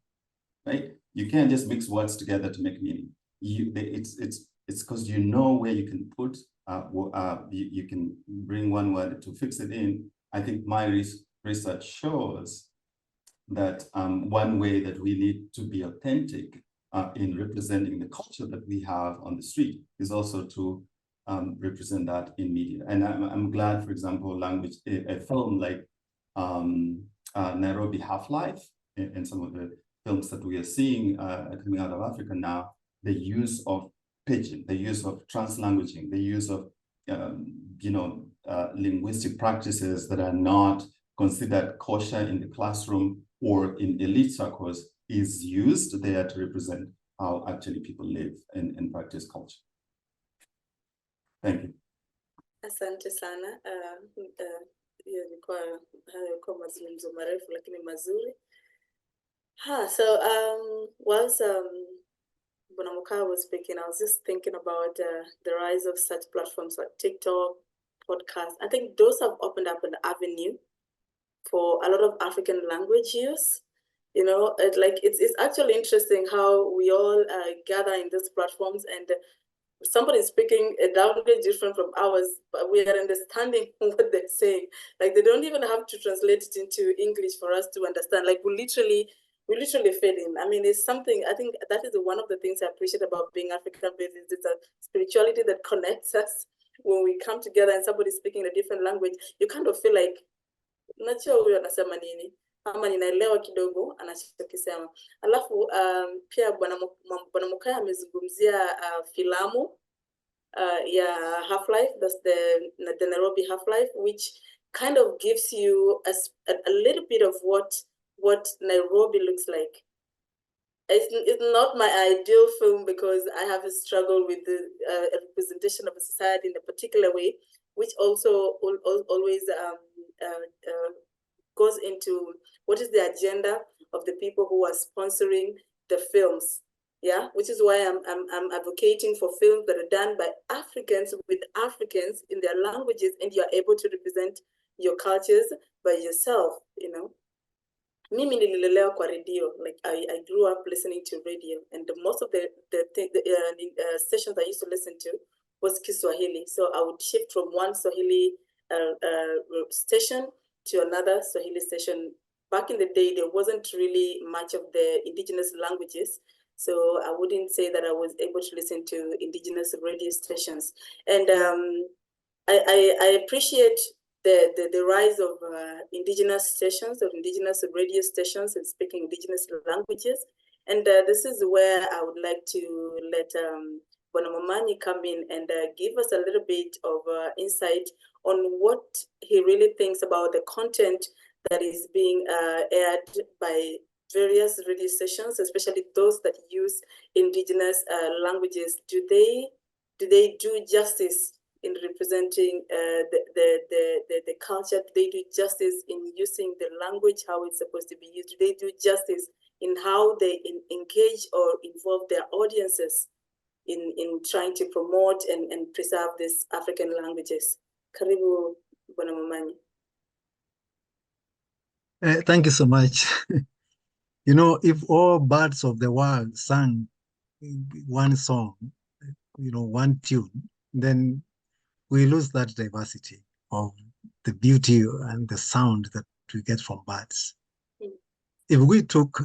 right? You can't just mix words together to make meaning. It's because you know where you can put, you can bring one word to fix it in. I think my research shows that one way that we need to be authentic in representing the culture that we have on the street is also to represent that in media. And I'm glad, for example, a film like Nairobi Half-Life and some of the films that we are seeing coming out of Africa now, the use of pidgin, the use of translanguaging, the use of linguistic practices that are not considered kosher in the classroom or in elite circles is used there to represent how actually people live and practice culture. Thank you. Asante sana. Hiyo ilikuwa mazungumzo marefu lakini mazuri. So whilst when Mokaya was speaking, I was just thinking about the rise of such platforms like TikTok, podcasts. I think those have opened up an avenue for a lot of African language use. You know, it's actually interesting how we all gather in these platforms, and somebody is speaking a language different from ours, but we are understanding what they're saying. Like, they don't even have to translate it into English for us to understand. Like, we literally fit in. I mean, it's something, I think that is one of the things I appreciate about being African-based, is it's a spirituality that connects us. When we come together and somebody's speaking a different language, you kind of feel like, najua huyo anasema nini, ama ninaelewa kidogo anachokisema. Alafu pia bwana Mokaya amezungumzia filamu ya Half-Life, that's the Nairobi Half-Life, which kind of gives you a little bit of what Nairobi looks like. It's not my ideal film because I have a struggle with the representation of a society in a particular way, which also always goes into what is the agenda of the people who are sponsoring the films. Yeah, which is why I'm advocating for films that are done by Africans with Africans in their languages, and you're able to represent your cultures by yourself, you know. Mimi nililelewa kwa radio. Like I grew up listening to radio, and most of the stations I used to listen to was Kiswahili. So I would shift from one Swahili station to another Swahili station. Back in the day, there wasn't really much of the indigenous languages, so I wouldn't say that I was able to listen to indigenous radio stations. And I appreciate the rise of indigenous stations, or indigenous radio stations, and speaking indigenous languages. And this is where I would like to let Bonamamani come in and give us a little bit of insight on what he really thinks about the content that is being aired by various radio stations, especially those that use indigenous languages. Do they do justice in representing the culture? Do they do justice in using the language how it's supposed to be used? Do they do justice in how they engage or involve their audiences in trying to promote and preserve these African languages? Karibu, Bwana Mamanyi. Thank you so much. You know, if all birds of the world sang one song, you know, one tune, then we lose that diversity of the beauty and the sound that we get from birds. If we took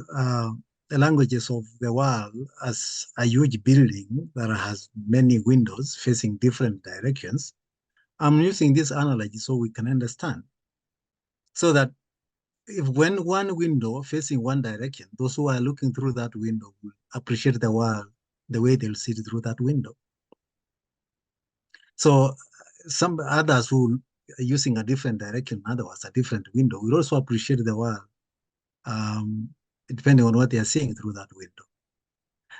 the languages of the world as a huge building that has many windows facing different directions, I'm using this analogy so we can understand. So that if when one window facing one direction, those who are looking through that window will appreciate the world the way they'll see it through that window. So some others who are using a different direction, otherwise a different window, will also appreciate the world depending on what they are seeing through that window.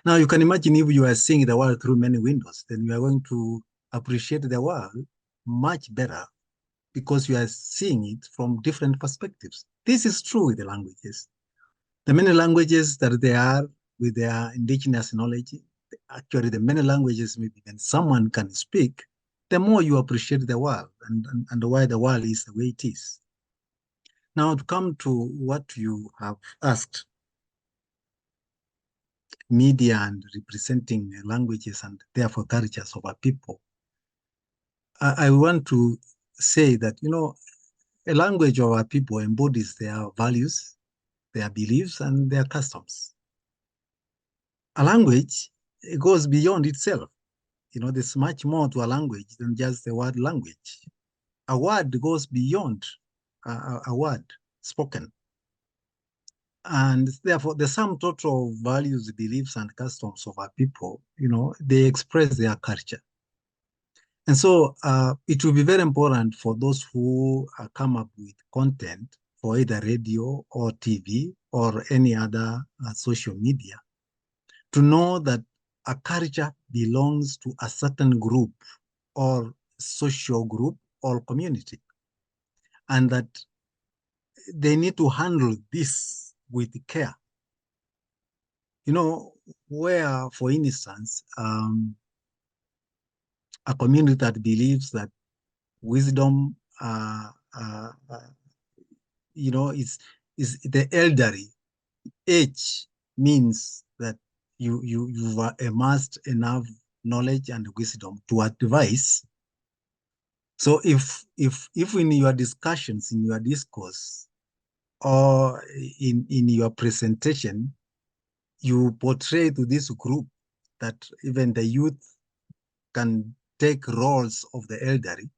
Now you can imagine if you are seeing the world through many windows, then you are going to appreciate the world much better because you are seeing it from different perspectives. This is true with the languages. The many languages that they are with their indigenous knowledge, actually the many languages maybe than someone can speak, the more you appreciate the world and why the world is the way it is. Now to come to what you have asked, media and representing languages and therefore cultures of our people, I want to say that, you know, a language of our people embodies their values, their beliefs, and their customs. A language, it goes beyond itself. You know, there's much more to a language than just the word language. A word goes beyond a word spoken. And therefore, the sum total of values, beliefs, and customs of our people, you know, they express their culture. And so it will be very important for those who come up with content for either radio or TV or any other social media to know that a culture belongs to a certain group or social group or community, and that they need to handle this with care. You know, where, for instance, a community that believes that wisdom, you know, is the elderly age means that you've amassed enough knowledge and wisdom to advise. So if in your discussions, in your discourse, or in your presentation, you portray to this group that even the youth can take roles of the elderly,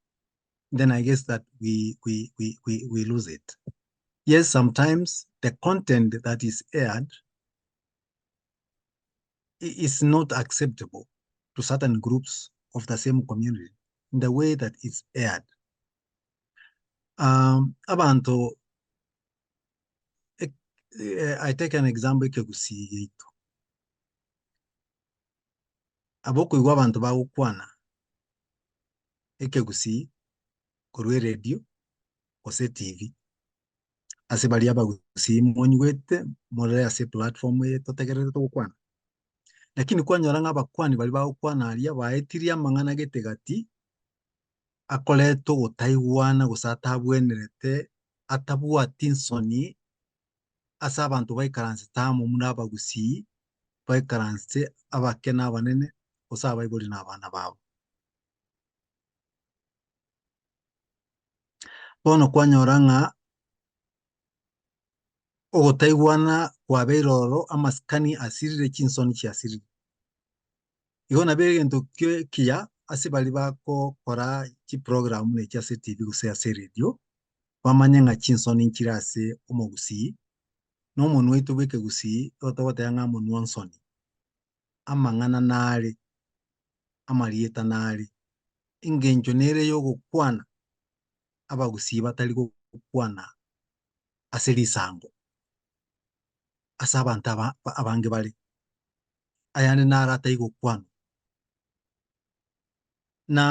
then I guess that we lose it. Yes, sometimes the content that is aired is not acceptable to certain groups of the same community in the way that it's aired. Abantu, I take an example Gyekye. Abokuigwa abantu bagukwana Gyekye kurwe radio ose TV ase bali abagusi monywete morere ase platform ye totegerere tugukwana, lakini kwanyora ng'abakwani bali bagukwana aria baetirie amang'ana getegati akoretwo gutaigwana gusatabwenerete atabwati nsoni ase abantu baikaranse tamo muna abagusi baikaranse abake n'abanene ose abaibori n'abana babo. Bono kwanyora ng'a ogutaigwana kwabeire ororo amasikani asirire chinsoni chiasirire. Igo nabere gento kia ase bali bakokora chiprogramu ne ase TV gose ase radio bamanya ng'a chinsoni nchire ase omogusi no munu witu wike gusi otogote nga munu onsoni amang'ana nare amarieta nare ingencho nere yo gukwana abagusi batari gukwana ase risango ase abantu abange bare ayane nara atai gukwana na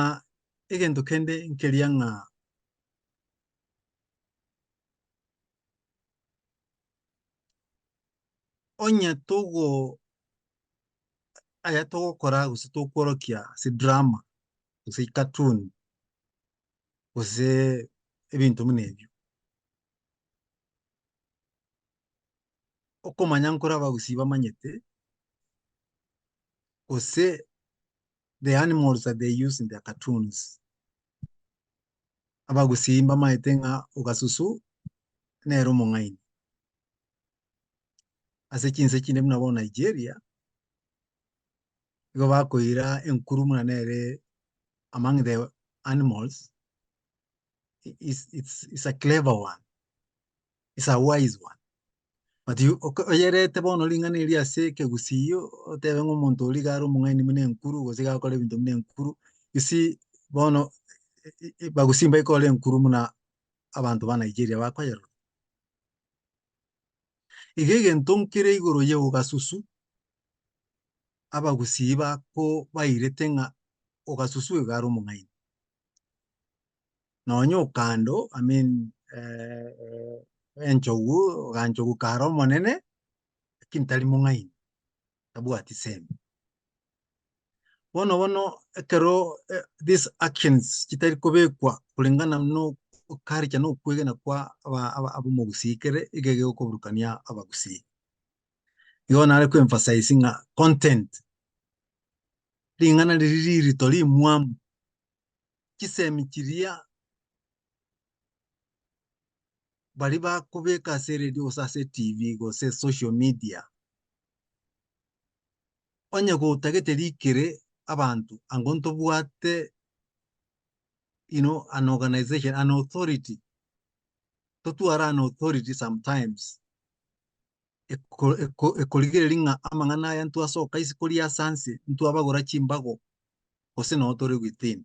egento kende nkeria ng'a onye togo aya togokora gose tokworokia ase drama gose cartoon gose ebinto buna ebio okomanya nkora abagusi bamanyete gose the animals that they use in their cartoons abagusi bamaete ng'a ogasusu nero omong'aini ase chinse chinde buna bo Nigeria igo bakoira enkuru muna nere among the animals it's a clever one, it's a wise one. But you oyerete bono ring'ana eria ase kegusiyo otebe ng'omonto ori garo omong'aini muna enkuru gose gakora ebinto muna enkuru you see bono bagusi mbaikora enkuru muna abantu ba Nigeria bakoyerora iga egento nkere igoro ye ogasusu abagusi bako bairete ng'a ogasusu egaro omong'aini nonya okando I mean enchogu oganchogu karo omonene lakini tari mong'aini tabwati seme bono ekero these actions chitari kobekwa kulingana no culture no kwegena kwa abomogusi kere igege okoburukania abagusi igo nare emphasize ng'a content ring'ana riri ritori mwamu chisemi chiria bari bakobeka ase radio gose ase TV gose social media onye gotagete rikere abantu ango ntobwate an organization, an authority totwara an authority sometimes ekorigere ng'a amang'ana aya ntwasoka isi koria sanse ntwabagora chimbago gose notore within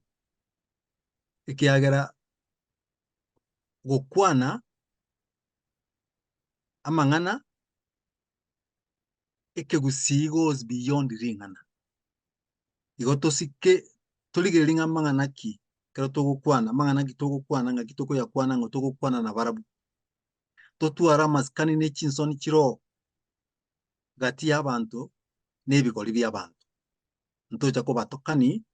ekiagera gokwana amang'ana ekegusi goes beyond ring'ana igo tosike torigere ng'a amang'ana ki kero togokwana amang'ana ki togokwana ng'aki tokoyakwana ng'o togokwana na barabu totwara amasikani ne chinsoni chiro gati y'abantu n'ebikori by'abantu ntocha kobatokani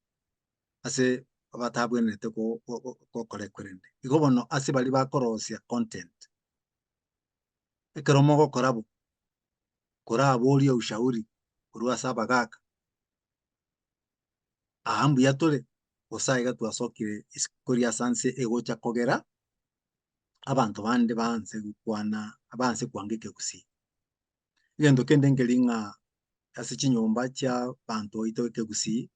ase batabwenete kokorekwerende igo bono ase bari bakorosia content ekero mogokorabo koraboria ushauri korwa ase abagaka mbuya tore gose iga twasokire isiko ria sanse egocha kogera abantu bande banse gukwana abanse kwanga ekegusi egento kende nkeri ng'a ase chinyomba chia bantu oito ekegusi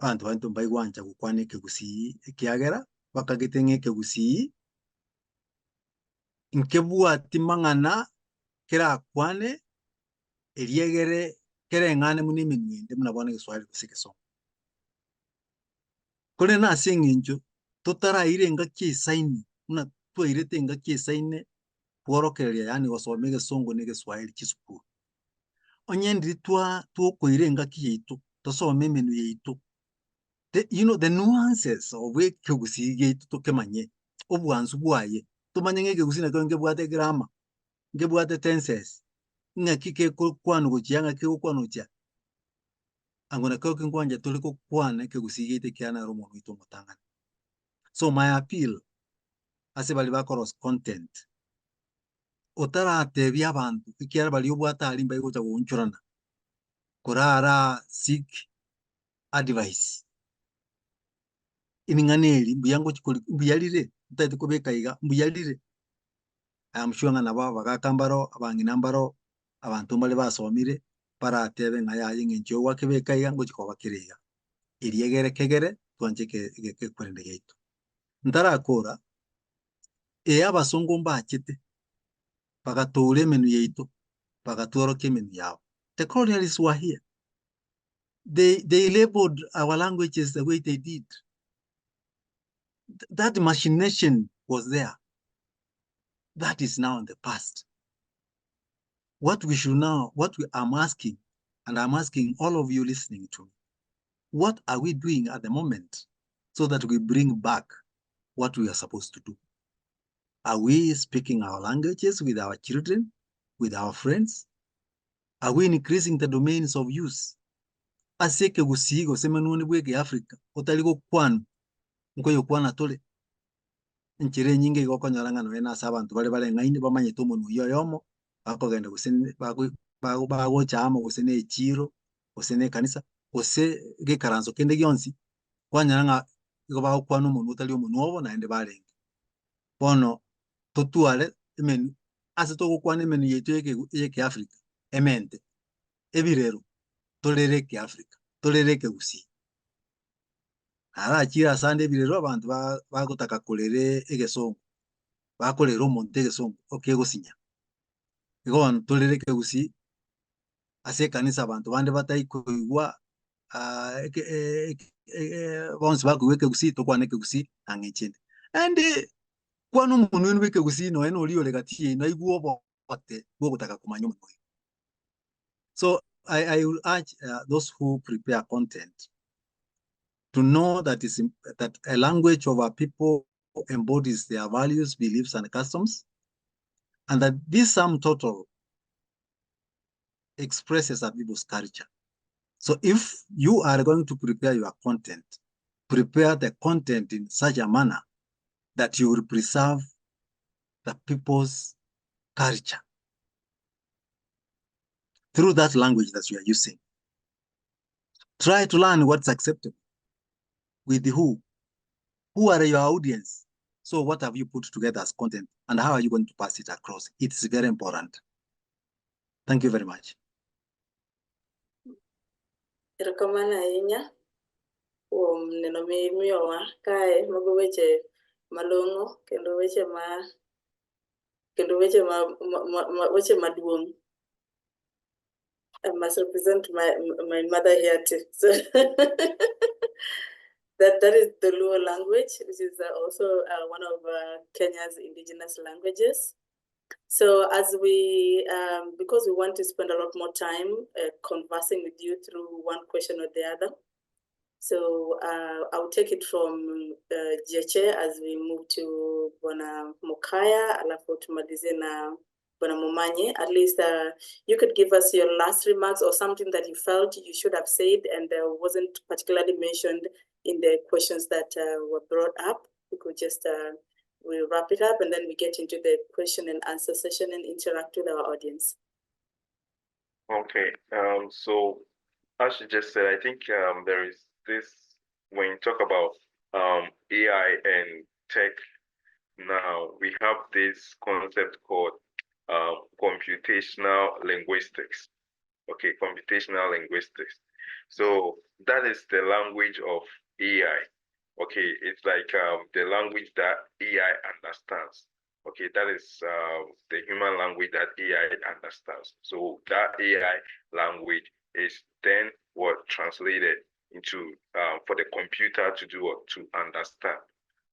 bantu bantu mbaigwancha gukwana ekegusi ekiagera bakagete ng'a ekegusi nkebwati mang'ana kerakwane eriegere kereng'ane muna eminwende muna bono egeswahili gose egesomo kore nase eng'encho totaraire engaki esaini muna twairete engaki esaine kworokereria yani gosoma egesongo na egeswahili chisukuru onye ndiri twokoire engaki yaitu tosome emenu yaitu the nuances of ekegusi yaitu tokemanye obwansu bwaye tomanye ng'ekegusi nakio ngebwate grammar ngebwate tenses ng'aki kekokwana gochia ng'aki gekokwana gochia ango nakio kinkwanja tore kokwana ekegusi yaitu ekiana ero omonto oito omotang'ani so my appeal ase bari bakoros content otaratebia abantu ekiara bari obwate ari mbaigocha goonchorana korara seek advice ining'ana eri mbuya ngochikori mbuyarire ntaete kobeka iga mbuyarire I am sure ng'a nabo abagaka mbaro abang'ina mbaro abantu mbare basomire baratebe ng'a yaye eng'encho gwakebeka iga ngochikoba kere iga eriegere kegere twanche ekekwerende gaitu ntarakora abasongo mbachete pakatole menu yeito, pakatoroke menu yao. The colonialists were here. They labeled our languages the way they did. That machination was there. That is now in the past. What we should now, what I'm asking, and I'm asking all of you listening to me, what are we doing at the moment so that we bring back what we are supposed to do? Are we speaking our languages with our children, with our friends? Are we increasing the domains of use? Aseke gusigo semenuni bwege Africa, otaliko kwanu, nkoyo kwana tole. Nchire nyingi goko nyaranga no ena sabantu bale ngaini bamanye to munu yoyomo, bakogenda gusene bago chama gusene echiro, gusene kanisa, ose ge karanzo kende gyonsi, kwanyaranga go bago kwanu munu utali munu obo na ende balenge. Bono totuale emenu ase to kwana emenu yetu yeke Africa, emente. Ebirero tolereke Africa, tolereke gusi. Achira sande birero abantu bagotaka kolere egesongo, bakolera omonte egesongo okegosinya. Igo tolereke gusi ase kanisa abantu bande batayikoigwa bonse bakuweke gusi tokwaneke gusi angechende. And kwanu umuntu weke gusi no eno liyo legati no iguo bote bogotaka kumanya umuntu. So I will urge those who prepare content to know that that a language of our people embodies their values, beliefs, and customs, and that this sum total expresses our people's culture. So if you are going to prepare your content, prepare the content in such a manner that you will preserve the people's culture through that language that you are using. Try to learn what's acceptable. With who? Who are your audience? So what have you put together as content and how are you going to pass it across? It's very important. Thank you very much. Erokamano ahinya kuom neno mimiyowa kae mago weche malong'o kendo weche maduong'. I must represent my mother here too. So that is the Luo language, which is also one of Kenya's indigenous languages. So as we, because we want to spend a lot more time conversing with you through one question or the other, so I'll take it from Gyekye as we move to Bwana Mokaya, alafu tumalize na Bwana Mumanye. At least you could give us your last remarks or something that you felt you should have said and wasn't particularly mentioned in the questions that were brought up. We could just we'll wrap it up and then we get into the question and answer session and interact with our audience. Okay, so as you just said, I think there is this, when you talk about AI and tech now, we have this concept called computational linguistics. Okay, computational linguistics. So that is the language of AI. Okay, it's like the language that AI understands. Okay, that is the human language that AI understands. So that AI language is then what translated into for the computer to do what, to understand.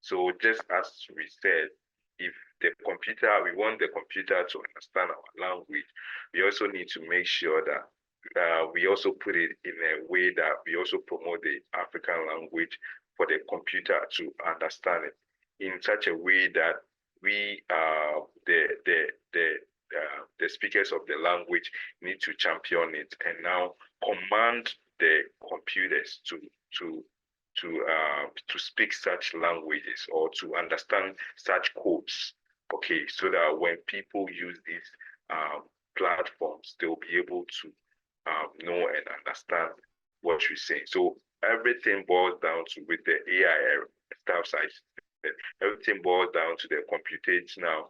So just as we said, if the computer, we want the computer to understand our language, we also need to make sure that we also put it in a way that we also promote the African language for the computer to understand it in such a way that we, the speakers of the language, need to champion it and now command the computers to speak such languages or to understand such codes. Okay, so that when people use these platforms, they'll be able to know and understand what you're saying. So everything boils down to, with the AI stuff side, everything boils down to the computational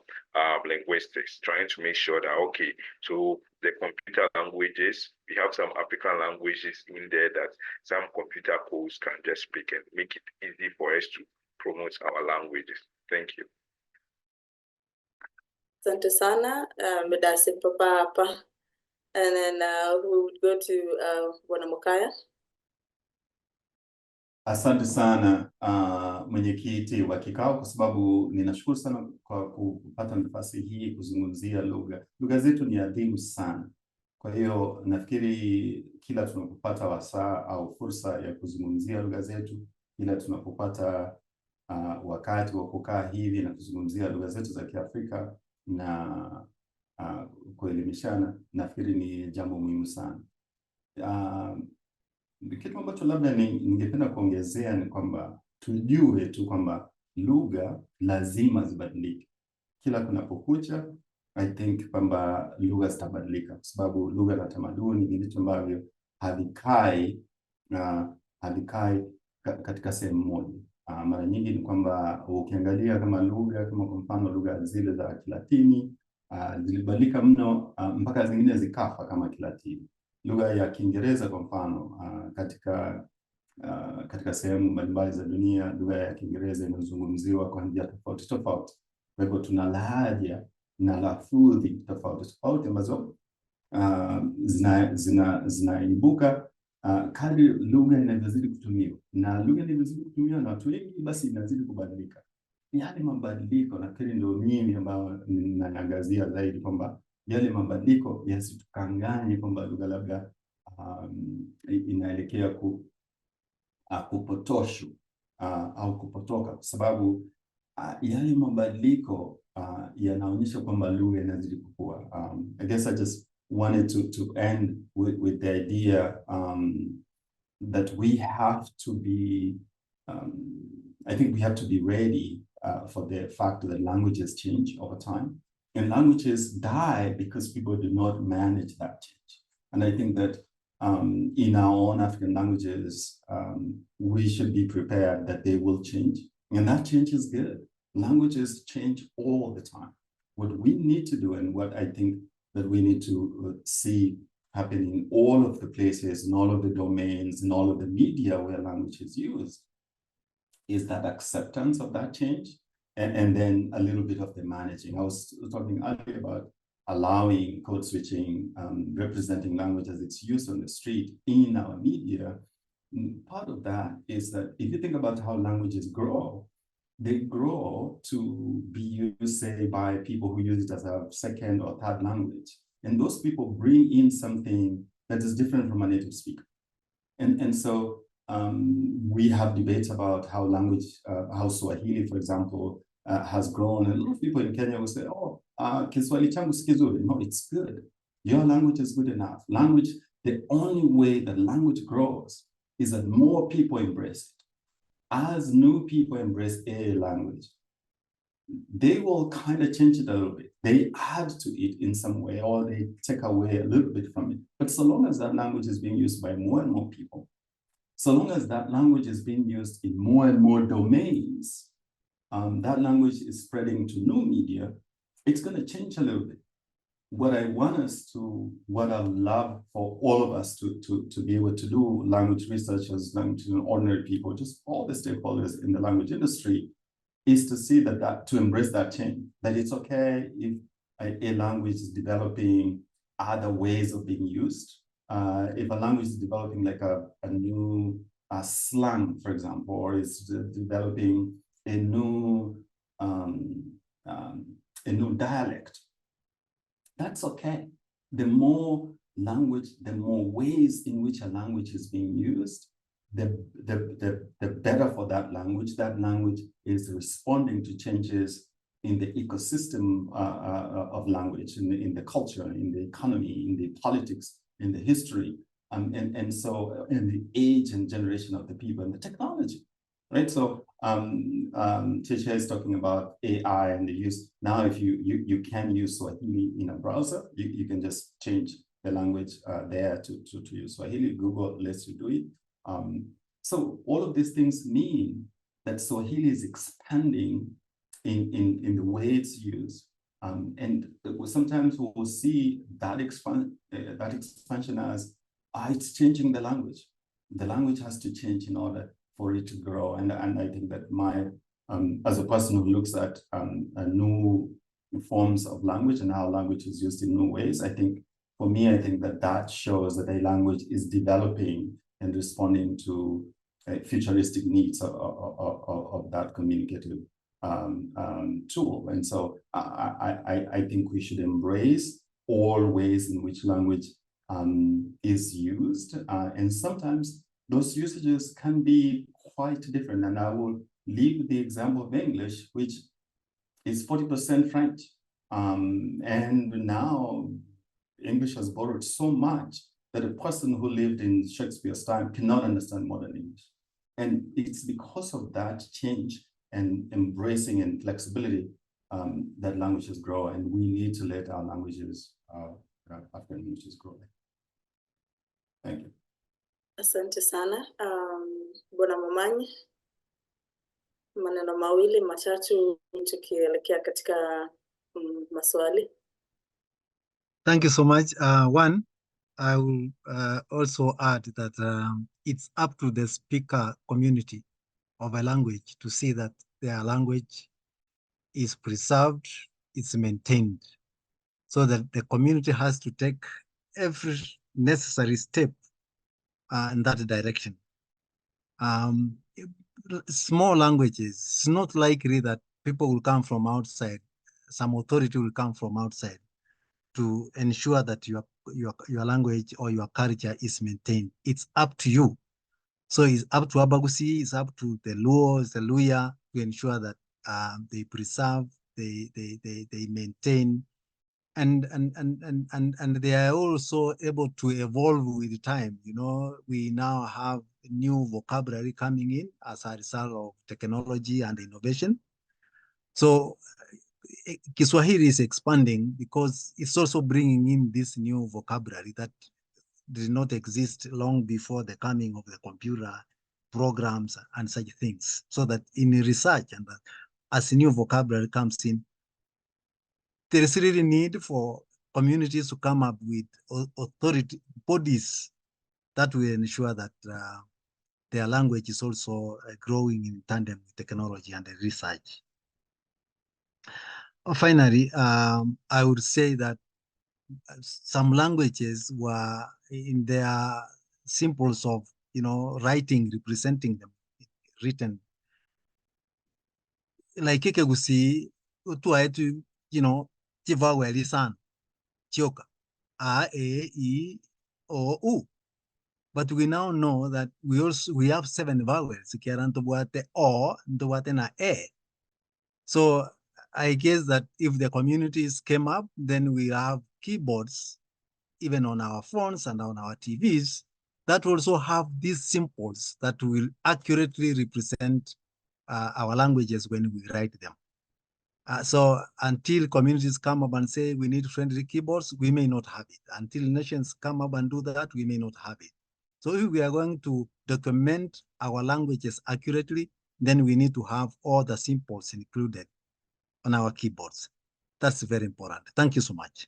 linguistics, trying to make sure that, okay, so the computer languages, we have some African languages in there that some computer codes can just speak and make it easy for us to promote our languages. Thank you. Asante sana, Medasi Papa hapa. And then we would go to Bwana Mokaya. Asante sana mwenyekiti wa kikao, kwa sababu ninashukuru sana kwa kupata nafasi hii kuzungumzia lugha. Lugha zetu ni adhimu sana. Kwa hiyo nafikiri kila tunapopata wasaa au fursa ya kuzungumzia lugha zetu, kila tunapopata wakati wa kukaa hivi na kuzungumzia lugha zetu za Kiafrika na kuelimishana, nafikiri ni jambo muhimu sana. Kitu ambacho labda ningependa kuongezea ni kwamba tujue tu kwamba lugha lazima zibadilike. Kila kunapokucha, I think kwamba lugha zitabadilika, kwa sababu lugha na tamaduni ni vitu ambavyo havikai katika sehemu moja. Mara nyingi ni kwamba ukiangalia kama lugha, kama kwa mfano lugha zile za Kilatini zilibadilika mno mpaka zingine zikafa kama Kilatini. Lugha ya Kiingereza kwa mfano katika sehemu mbalimbali za dunia, lugha ya Kiingereza inazungumziwa kwa njia tofauti tofauti. Kwa hivyo tuna lahaja na lafudhi tofauti tofauti ambazo zinaibuka kadri lugha inavyozidi kutumiwa, na lugha inavyozidi kutumiwa na watu wengi, basi inazidi kubadilika. Yale mabadiliko nafikiri ndio mimi ambayo ninaangazia zaidi, kwamba yale mabadiliko yasitukanganye kwamba lugha labda inaelekea kupotoshwa au kupotoka, kwa sababu yale mabadiliko yanaonyesha kwamba lugha inazidi kukua. I guess I just wanted to end with the idea that we have to be, I think we have to be ready for the fact that languages change over time. And languages die because people do not manage that change. And I think that in our own African languages, we should be prepared that they will change. And that change is good. Languages change all the time. What we need to do, and what I think that we need to see happening in all of the places, in all of the domains, in all of the media where language is used, is that acceptance of that change. And then a little bit of the managing. I was talking earlier about allowing code switching, representing language as it's used on the street in our media. Part of that is that if you think about how languages grow, they grow to be used, say, by people who use it as a second or third language. And those people bring in something that is different from a native speaker. And so we have debates about how language, how Swahili, for example, has grown. And a lot of people in Kenya will say, oh, Kiswahili changu si kizuri. No, it's good. Your language is good enough. Language, the only way that language grows is that more people embrace it. As new people embrace a language, they will kind of change it a little bit. They add to it in some way, or they take away a little bit from it. But so long as that language is being used by more and more people, so long as that language is being used in more and more domains, that language is spreading to new media, it's going to change a little bit. What I want us to, what I love for all of us to be able to do, language researchers, language ordinary people, just all the stakeholders in the language industry, is to see to embrace that change, that it's okay if a language is developing other ways of being used. If a language is developing like a new slang, for example, or is developing a new dialect, that's okay. The more language, the more ways in which a language is being used, the better for that language. That language is responding to changes in the ecosystem of language, in the culture, in the economy, in the politics, in the history, and so in the age and generation of the people and the technology, right? So Gyekye is talking about AI and the use. Now, if you can use Swahili in a browser, you can just change the language there to use Swahili. Google lets you do it. So all of these things mean that Swahili is expanding in the way it's used. And sometimes we'll see that expansion as it's changing the language. The language has to change in order for it to grow. And I think that as a person who looks at a new forms of language and how language is used in new ways. I think, for me, I think that shows that a language is developing and responding to futuristic needs of that communicative tool. And so I think we should embrace all ways in which language is used. And sometimes those usages can be quite different. And I will leave the example of English, which is 40% French. And now English has borrowed so much that a person who lived in Shakespeare's time cannot understand modern English. And it's because of that change and embracing and flexibility that languages grow. And we need to let our languages, African languages grow. Thank you. Asante sana. Bwana Momanyi, maneno mawili matatu tukielekea katika maswali. Thank you so much. One, I will also add that it's up to the speaker community of a language to see that their language is preserved, it's maintained, so that the community has to take every necessary step in that direction. Small languages, it's not likely that people will come from outside, some authority will come from outside to ensure that your language or your culture is maintained. It's up to you. So it's up to Abagusi, it's up to the Luos, the Luya, to ensure that they preserve, they maintain, and they are also able to evolve with time. You know, we now have new vocabulary coming in as a result of technology and innovation. So Kiswahili is expanding because it's also bringing in this new vocabulary that did not exist long before the coming of the computer programs and such things. So that in research and as new vocabulary comes in, there is really need for communities to come up with authority bodies that will ensure that their language is also growing in tandem with technology and research. Finally, I would say that some languages were in their symbols of, writing, representing them, written. Like Kikegusi, utuaetu, chiva welisan, chioka, a, e, I, o, u. But we now know that we have 7 vowels, kiarantobuate o, ntobuate na e. So I guess that if the communities came up, then we have keyboards, even on our phones and on our TVs, that also have these symbols that will accurately represent our languages when we write them. So until communities come up and say we need friendly keyboards, we may not have it. Until nations come up and do that, we may not have it. So if we are going to document our languages accurately, then we need to have all the symbols included on our keyboards. That's very important. Thank you so much.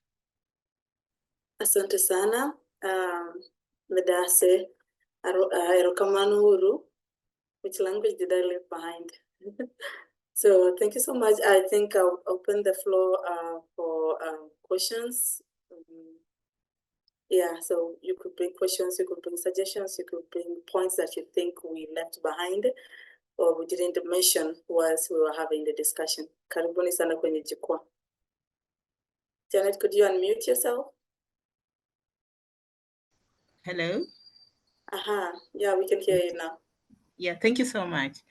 Asante sana. Medase Erokamanuru. Which language did I leave behind? So thank you so much. I think I'll open the floor for questions. Yeah, so you could bring questions, you could bring suggestions, you could bring points that you think we left behind or we didn't mention whilst we were having the discussion. Karibuni sana kwenye jukwaa. Janet, could you unmute yourself? Hello? Yeah, we can hear you now. Yeah, thank you so much.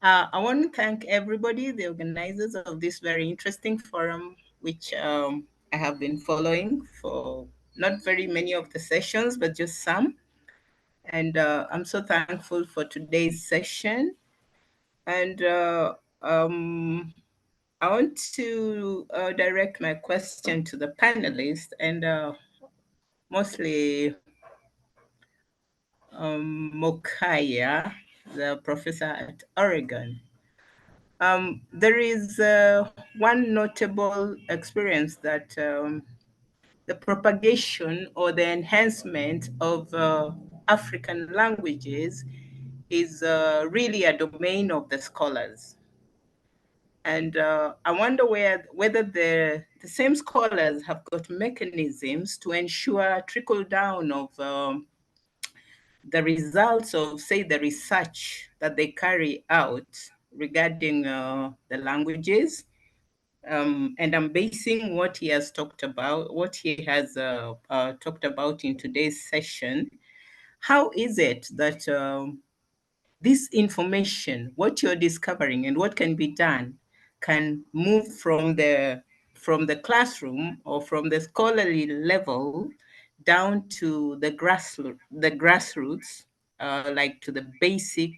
I want to thank everybody, the organizers of this very interesting forum, which I have been following for not very many of the sessions, but just some. And I'm so thankful for today's session. And I want to direct my question to the panelists and mostly Mokaya, the professor at Oregon. There is one notable experience that the propagation or the enhancement of African languages is really a domain of the scholars. And I wonder whether the same scholars have got mechanisms to ensure trickle down of the results of, say, the research that they carry out regarding the languages. And I'm basing what he has talked about, what he has talked about in today's session. How is it that this information, what you're discovering and what can be done, can move from the classroom or from the scholarly level down to the grassroots, like to the basic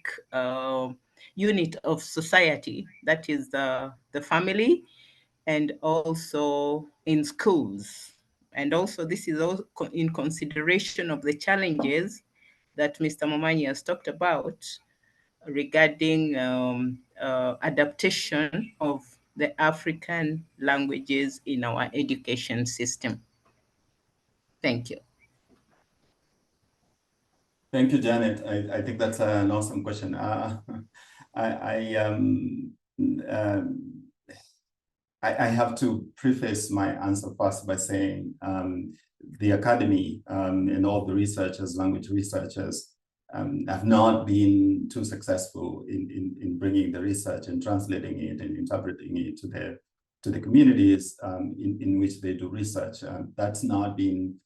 unit of society, that is the family, and also in schools. And also this is also in consideration of the challenges that Mr. Momanyi has talked about regarding adaptation of the African languages in our education system. Thank you. Thank you, Janet. I think that's an awesome question. I have to preface my answer first by saying the academy and all the researchers, language researchers, have not been too successful in bringing the research and translating it and interpreting it to the communities in which they do research. That's not been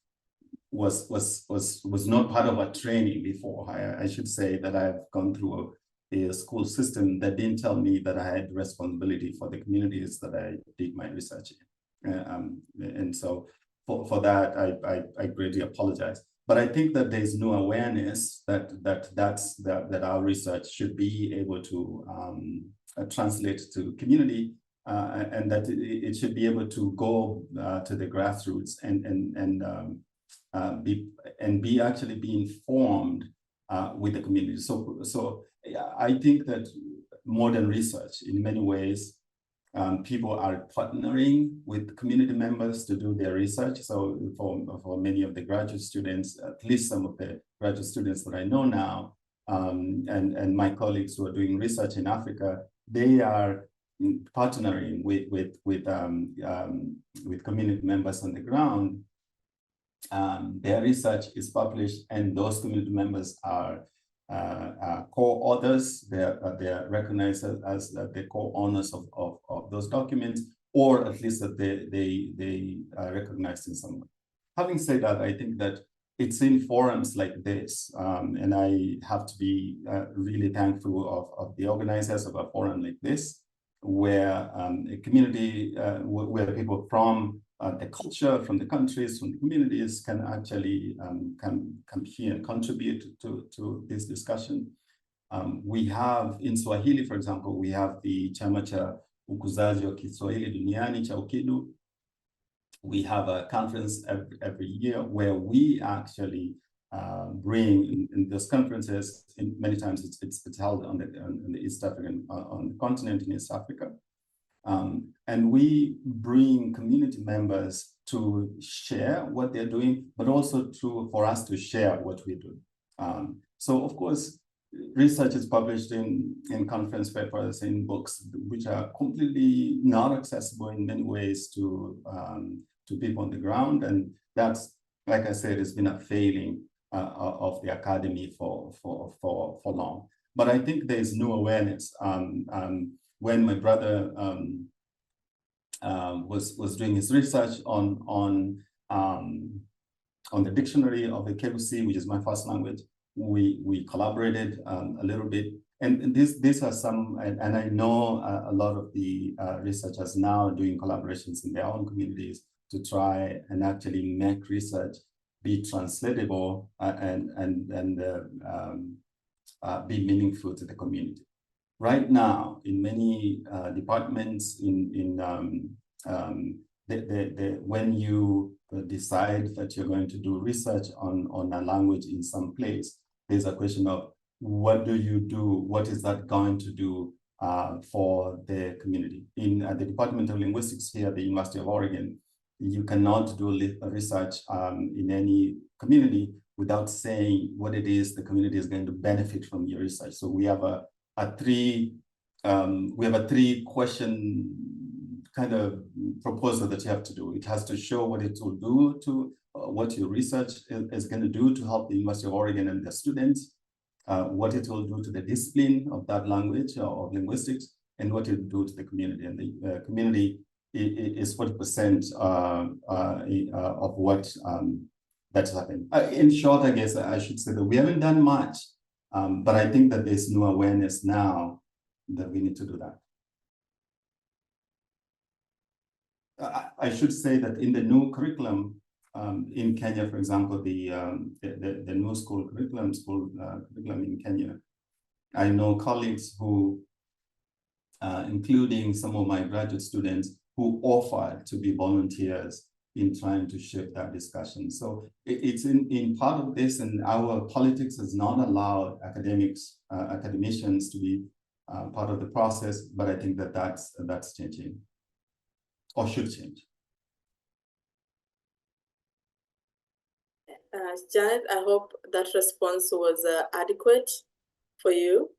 was not part of our training before. I should say that I've gone through a school system that didn't tell me that I had responsibility for the communities that I did my research in. And so for that, I greatly apologize. But I think that there's no awareness that our research should be able to translate to community, and that it should be able to go to the grassroots and be actually be informed with the community. So I think that modern research, in many ways, people are partnering with community members to do their research. So for many of the graduate students, at least some of the graduate students that I know now, and my colleagues who are doing research in Africa, they are partnering with community members on the ground. Their research is published, and those community members are co-authors. They are recognized as the co-owners of those documents, or at least that they are recognized in some way. Having said that, I think that it's in forums like this, and I have to be really thankful of the organizers of a forum like this, where a community, where people from the culture, from the countries, from the communities can actually come here and contribute to this discussion. We have in Swahili, for example, we have the Chama cha Ukuzaji wa Kiswahili Duniani cha UKIDU. We have a conference every year where we actually bring in those conferences. Many times it's held on the East African, on the continent in East Africa. And we bring community members to share what they're doing, but also for us to share what we do. So of course, research is published in conference papers, in books, which are completely not accessible in many ways to people on the ground. And that's, like I said, it's been a failing of the academy for long. But I think there's no awareness. When my brother was doing his research on the dictionary of the Kebusi, which is my first language, we collaborated a little bit. And these are some, and I know a lot of the researchers now doing collaborations in their own communities to try and actually make research be translatable and be meaningful to the community. Right now, in many departments, when you decide that you're going to do research on a language in some place, there's a question of what do you do? What is that going to do for the community? In the Department of Linguistics here at the University of Oregon, you cannot do research in any community without saying what it is the community is going to benefit from your research. So we have a we have a 3-question kind of proposal that you have to do. It has to show what it will do to what your research is going to do to help the University of Oregon and their students, what it will do to the discipline of that language or of linguistics, and what it will do to the community. And the community is 40% of what that's happened. In short, I guess I should say that we haven't done much, but I think that there's no awareness now that we need to do that. I should say that in the new curriculum in Kenya, for example, the new school curriculum in Kenya, I know colleagues who, including some of my graduate students, who offered to be volunteers in trying to shape that discussion. So it's in part of this, and our politics has not allowed academicians to be part of the process, but I think that that's changing, or should change. Janet, I hope that response was adequate for you.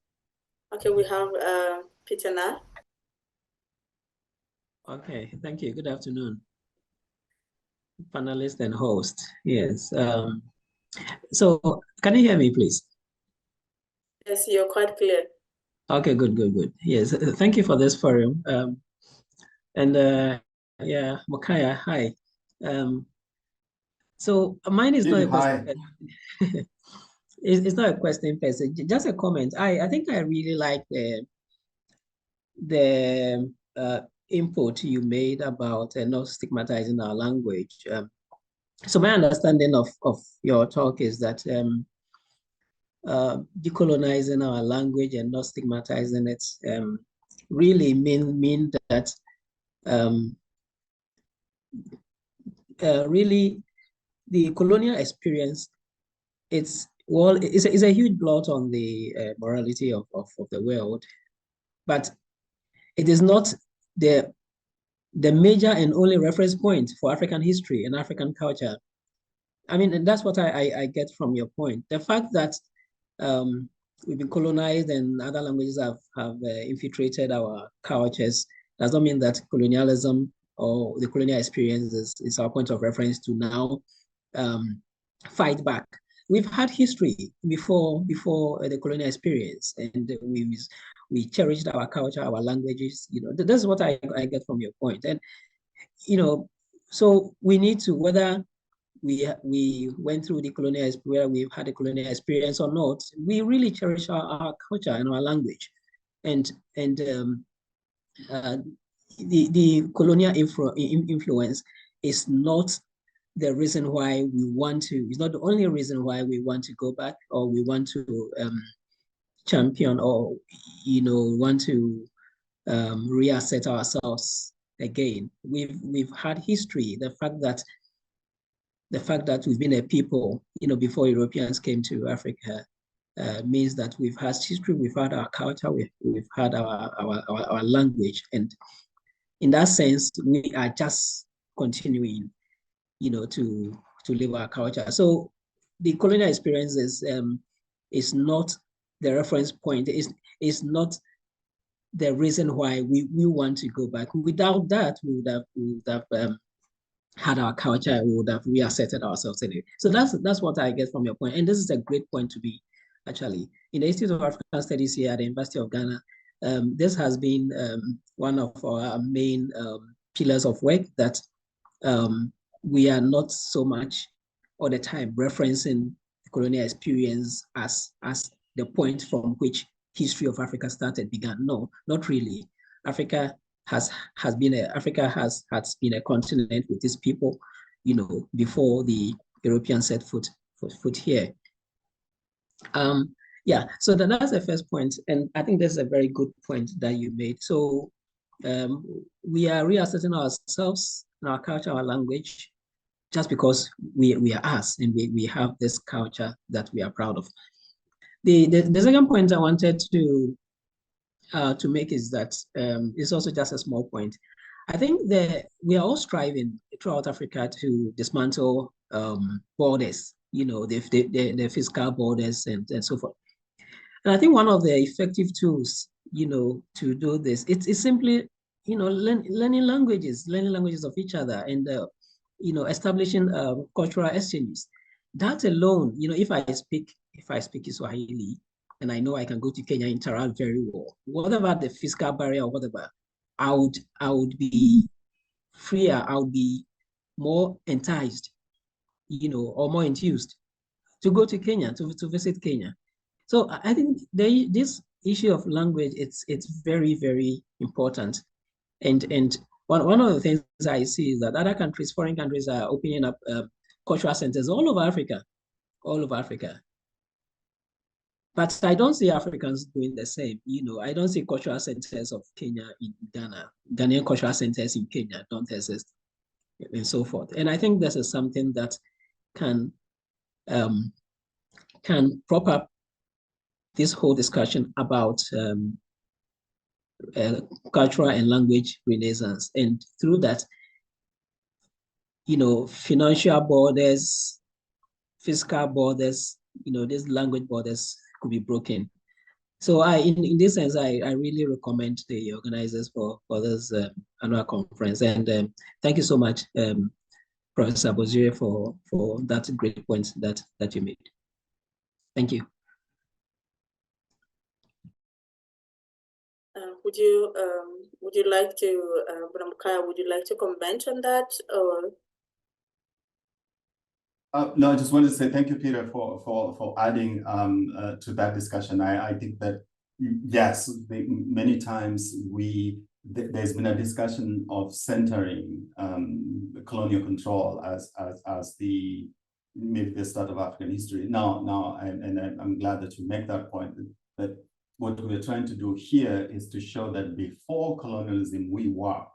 Okay, we have Peter now. Okay, thank you. Good afternoon, panelists and host. Yes. So can you hear me, please? Yes, you're quite clear. Okay, good. Yes, thank you for this forum. Yeah, Mokaya, hi. So mine is not a question. It's not a question per se, just a comment. I think I really like the input you made about not stigmatizing our language. So my understanding of your talk is that decolonizing our language and not stigmatizing it really mean that really the colonial experience, it's a huge blot on the morality of the world, but it is not the major and only reference point for African history and African culture. I mean, and that's what I get from your point. The fact that we've been colonized and other languages have infiltrated our cultures does not mean that colonialism or the colonial experience is our point of reference to now fight back. We've had history before the colonial experience, and we cherished our culture, our languages. You know, that's what I get from your point. And you know, so we need to, whether we went through the colonial, where we've had a colonial experience or not, we really cherish our culture and our language, and the colonial influence is not the reason why we want to, it's not the only reason why we want to go back, or we want to champion, or, you know, want to reassert ourselves again. We've had history. The fact that we've been a people, you know, before Europeans came to Africa, means that we've had history, we've had our culture, we've had our language. And in that sense, we are just continuing, you know, to live our culture. So the colonial experience is not the reference point, is not the reason why we want to go back. Without that, we would have had our culture, we would have reasserted ourselves anyway. So that's what I get from your point. And this is a great point to be, actually. In the Institute of African Studies here at the University of Ghana, this has been one of our main pillars of work, that we are not so much all the time referencing the colonial experience as the point from which history of Africa began. No, not really. Africa has been a continent with its people, you know, before the Europeans set foot here. Yeah, so that's the first point, and I think that's a very good point that you made. So we are reasserting ourselves and our culture, our language, just because we are us, and we have this culture that we are proud of. The second point I wanted to make is that it's also just a small point. I think we are all striving throughout Africa to dismantle borders, you know, the fiscal borders and so forth. And I think one of the effective tools to do this. It's simply, learning languages of each other, and establishing cultural exchanges. That alone, if I speak Swahili, and I know I can go to Kenya, interact very well. Whatever the physical barrier or whatever, I would be freer. I would be more enticed, or more enthused to go to Kenya, to visit Kenya. So I think this issue of language, it's very, very important. And one of the things I see is that other countries, foreign countries, are opening up cultural centers all over Africa. But I don't see Africans doing the same. I don't see cultural centers of Kenya in Ghana. Ghanaian cultural centers in Kenya don't exist, and so forth. And I think this is something that can prop up this whole discussion about cultural and language renaissance. And through that, financial borders, physical borders, these language borders could be broken. So in this sense, I really recommend the organizers for this annual conference. And thank you so much, Professor Bosire, for that great point that you made. Thank you. Would you like to, Mokaya, would you like to comment on that, or? No, I just wanted to say thank you, Peter, for adding to that discussion. I think that, yes, many times there's been a discussion of centering colonial control as maybe the start of African history. Now, and I'm glad that you make that point, that what we're trying to do here is to show that before colonialism, we were,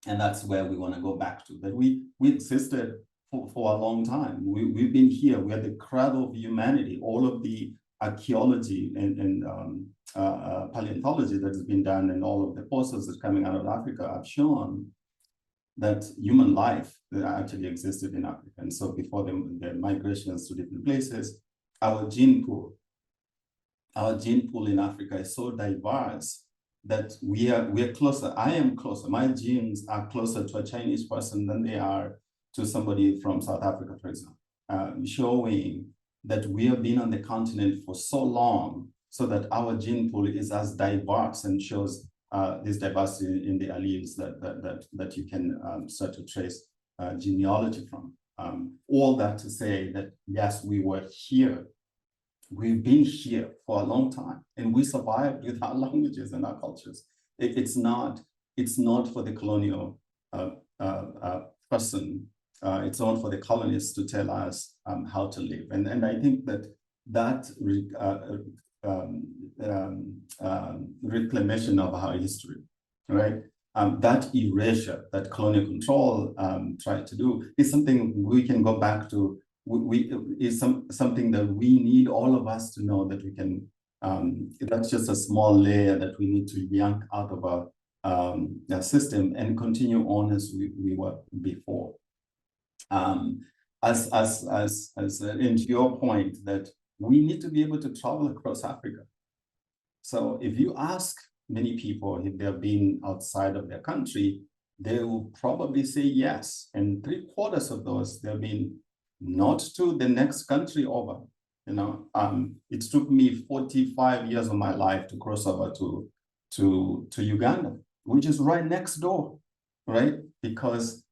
and that's where we want to go back to, that we existed for a long time. We've been here. We're the cradle of humanity. All of the archaeology and paleontology that has been done, and all of the fossils that are coming out of Africa have shown that human life actually existed in Africa. And so before the migrations to different places, our gene pool in Africa is so diverse that we're closer. I am closer. My genes are closer to a Chinese person than they are to somebody from South Africa, for example, showing that we have been on the continent for so long, so that our gene pool is as diverse, and shows this diversity in the alleles that you can start to trace genealogy from. All that to say that, yes, we were here. We've been here for a long time, and we survived with our languages and our cultures. It's not for the colonial person. It's not for the colonists to tell us how to live. And I think that reclamation of our history, right? That erasure that colonial control tried to do is something we can go back to. Is something that we need all of us to know that we can. That's just a small layer that we need to yank out of our system and continue on as we were before. And to your point, that we need to be able to travel across Africa. So if you ask many people if they've been outside of their country, they will probably say yes. And 3/4 of those, they've been not to the next country over. It took me 45 years of my life to cross over to Uganda, which is right next door, right? Because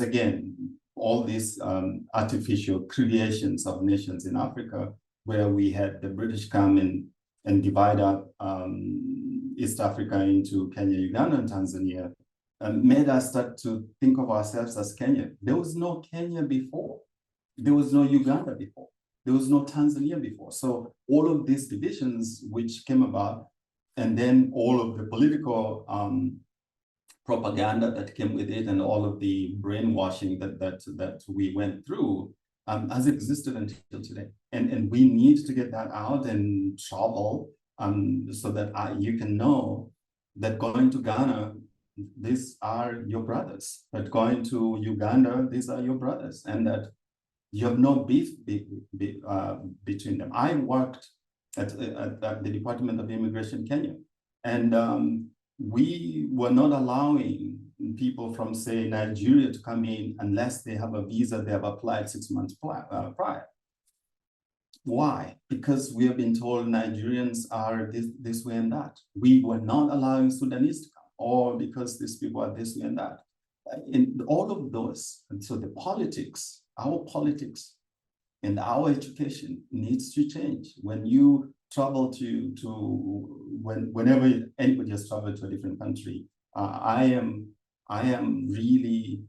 again, all these artificial creations of nations in Africa, where we had the British come in and divide up East Africa into Kenya, Uganda, and Tanzania, made us start to think of ourselves as Kenya. There was no Kenya before. There was no Uganda before. There was no Tanzania before. So all of these divisions which came about, and then all of the political propaganda that came with it, and all of the brainwashing that we went through has existed until today. And we need to get that out and travel so that you can know that going to Ghana, these are your brothers. But going to Uganda, these are your brothers. And that you have no beef between them. I worked at the Department of Immigration, Kenya. And we were not allowing people from, say, Nigeria to come in unless they have a visa they have applied 6 months prior. Why? Because we have been told Nigerians are this way and that. We were not allowing Sudanese to come, or because these people are this way and that. In all of those, and so the politics, our politics and our education needs to change. When you travel whenever anybody has traveled to a different country, I am really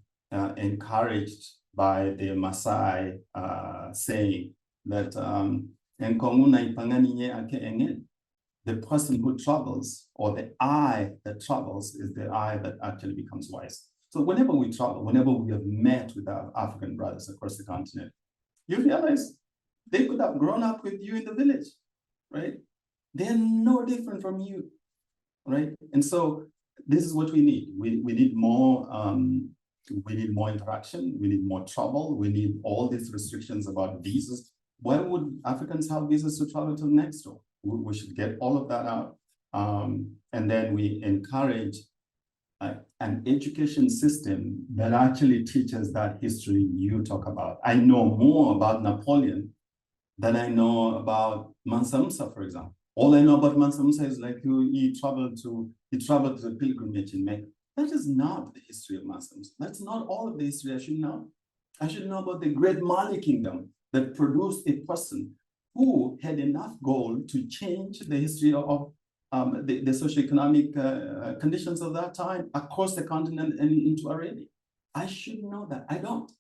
encouraged by the Maasai saying that the person who travels, or the eye that travels, is the eye that actually becomes wise. So whenever we travel, whenever we have met with our African brothers across the continent, you realize they could have grown up with you in the village, right? They're no different from you, right? And so this is what we need. We need more. We need more interaction. We need more travel. We need all these restrictions about visas. Why would Africans have visas to travel to the next door? We should get all of that out, and then we encourage an education system that actually teaches that history you talk about. I know more about Napoleon than I know about Mansa Musa, for example. All I know about Mansa Musa is like he traveled to the pilgrimage in Mecca. That is not the history of Mansa Musa. That's not all of the history I should know. I should know about the great Mali kingdom that produced a person who had enough gold to change the history of the socioeconomic conditions of that time across the continent and into Arabia. I should know that. I don't.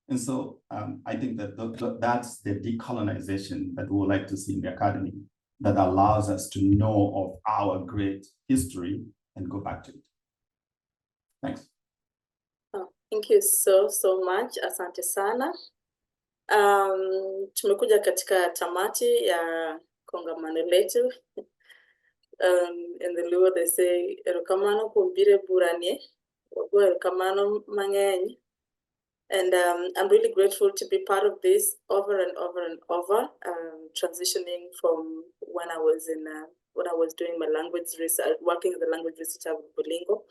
And so I think that that's the decolonization that we would like to see in the academy, that allows us to know of our great history and go back to it. Thanks. Oh, thank you so much. Asante sana. Tumekuja katika tamati ya kongamano letu. In the Luo they say erokamano kumbire buranie, wago erokamano mangeny. And I'm really grateful to be part of this over and over and over, transitioning from when I was doing my language research, working as a language researcher with Bolingo.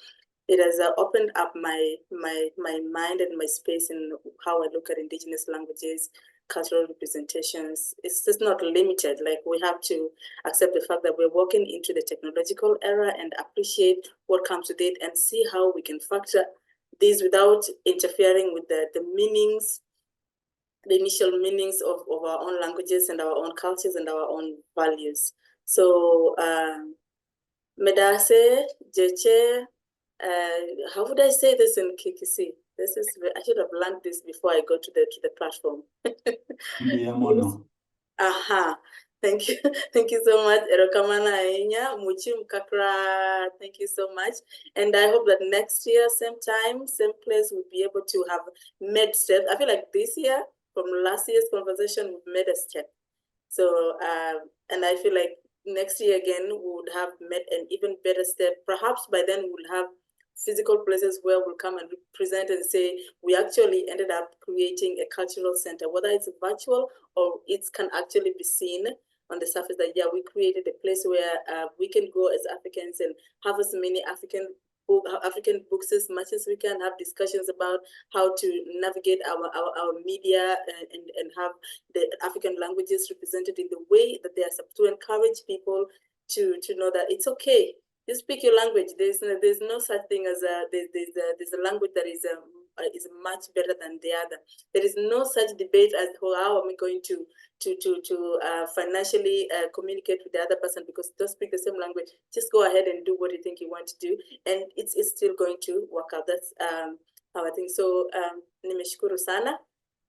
It has opened up my mind and my space in how I look at indigenous languages, cultural representations. It's just not limited. Like, we have to accept the fact that we're walking into the technological era and appreciate what comes with it and see how we can factor these without interfering with the meanings, the initial meanings of our own languages and our own cultures and our own values. So, Medase, Gyekye, how would I say this in Kikisi? I should have learned this before I go to the platform. Aha. Thank you. Thank you so much. Erokamana Ainya, Muchi Mkakra. Thank you so much. And I hope that next year, same time, same place, we'll be able to have made steps. I feel like this year, from last year's conversation, we've made a step. So, and I feel like next year again, we would have made an even better step. Perhaps by then we'll have physical places where we'll come and present and say, we actually ended up creating a cultural center, whether it's virtual or it can actually be seen on the surface, that, yeah, we created a place where we can go as Africans and have as many African books as much as we can, have discussions about how to navigate our media and have the African languages represented in the way that they are supposed to encourage people to know that it's okay. You speak your language. There's no such thing as there's a language that is much better than the other. There is no such debate as how am I going to financially communicate with the other person because they don't speak the same language. Just go ahead and do what you think you want to do, and it's still going to work out. That's how I think. So nimeshukuru sana.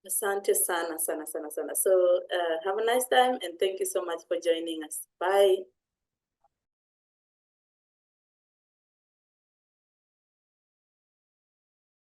Asante sana. So have a nice time, and thank you so much for joining us. Bye.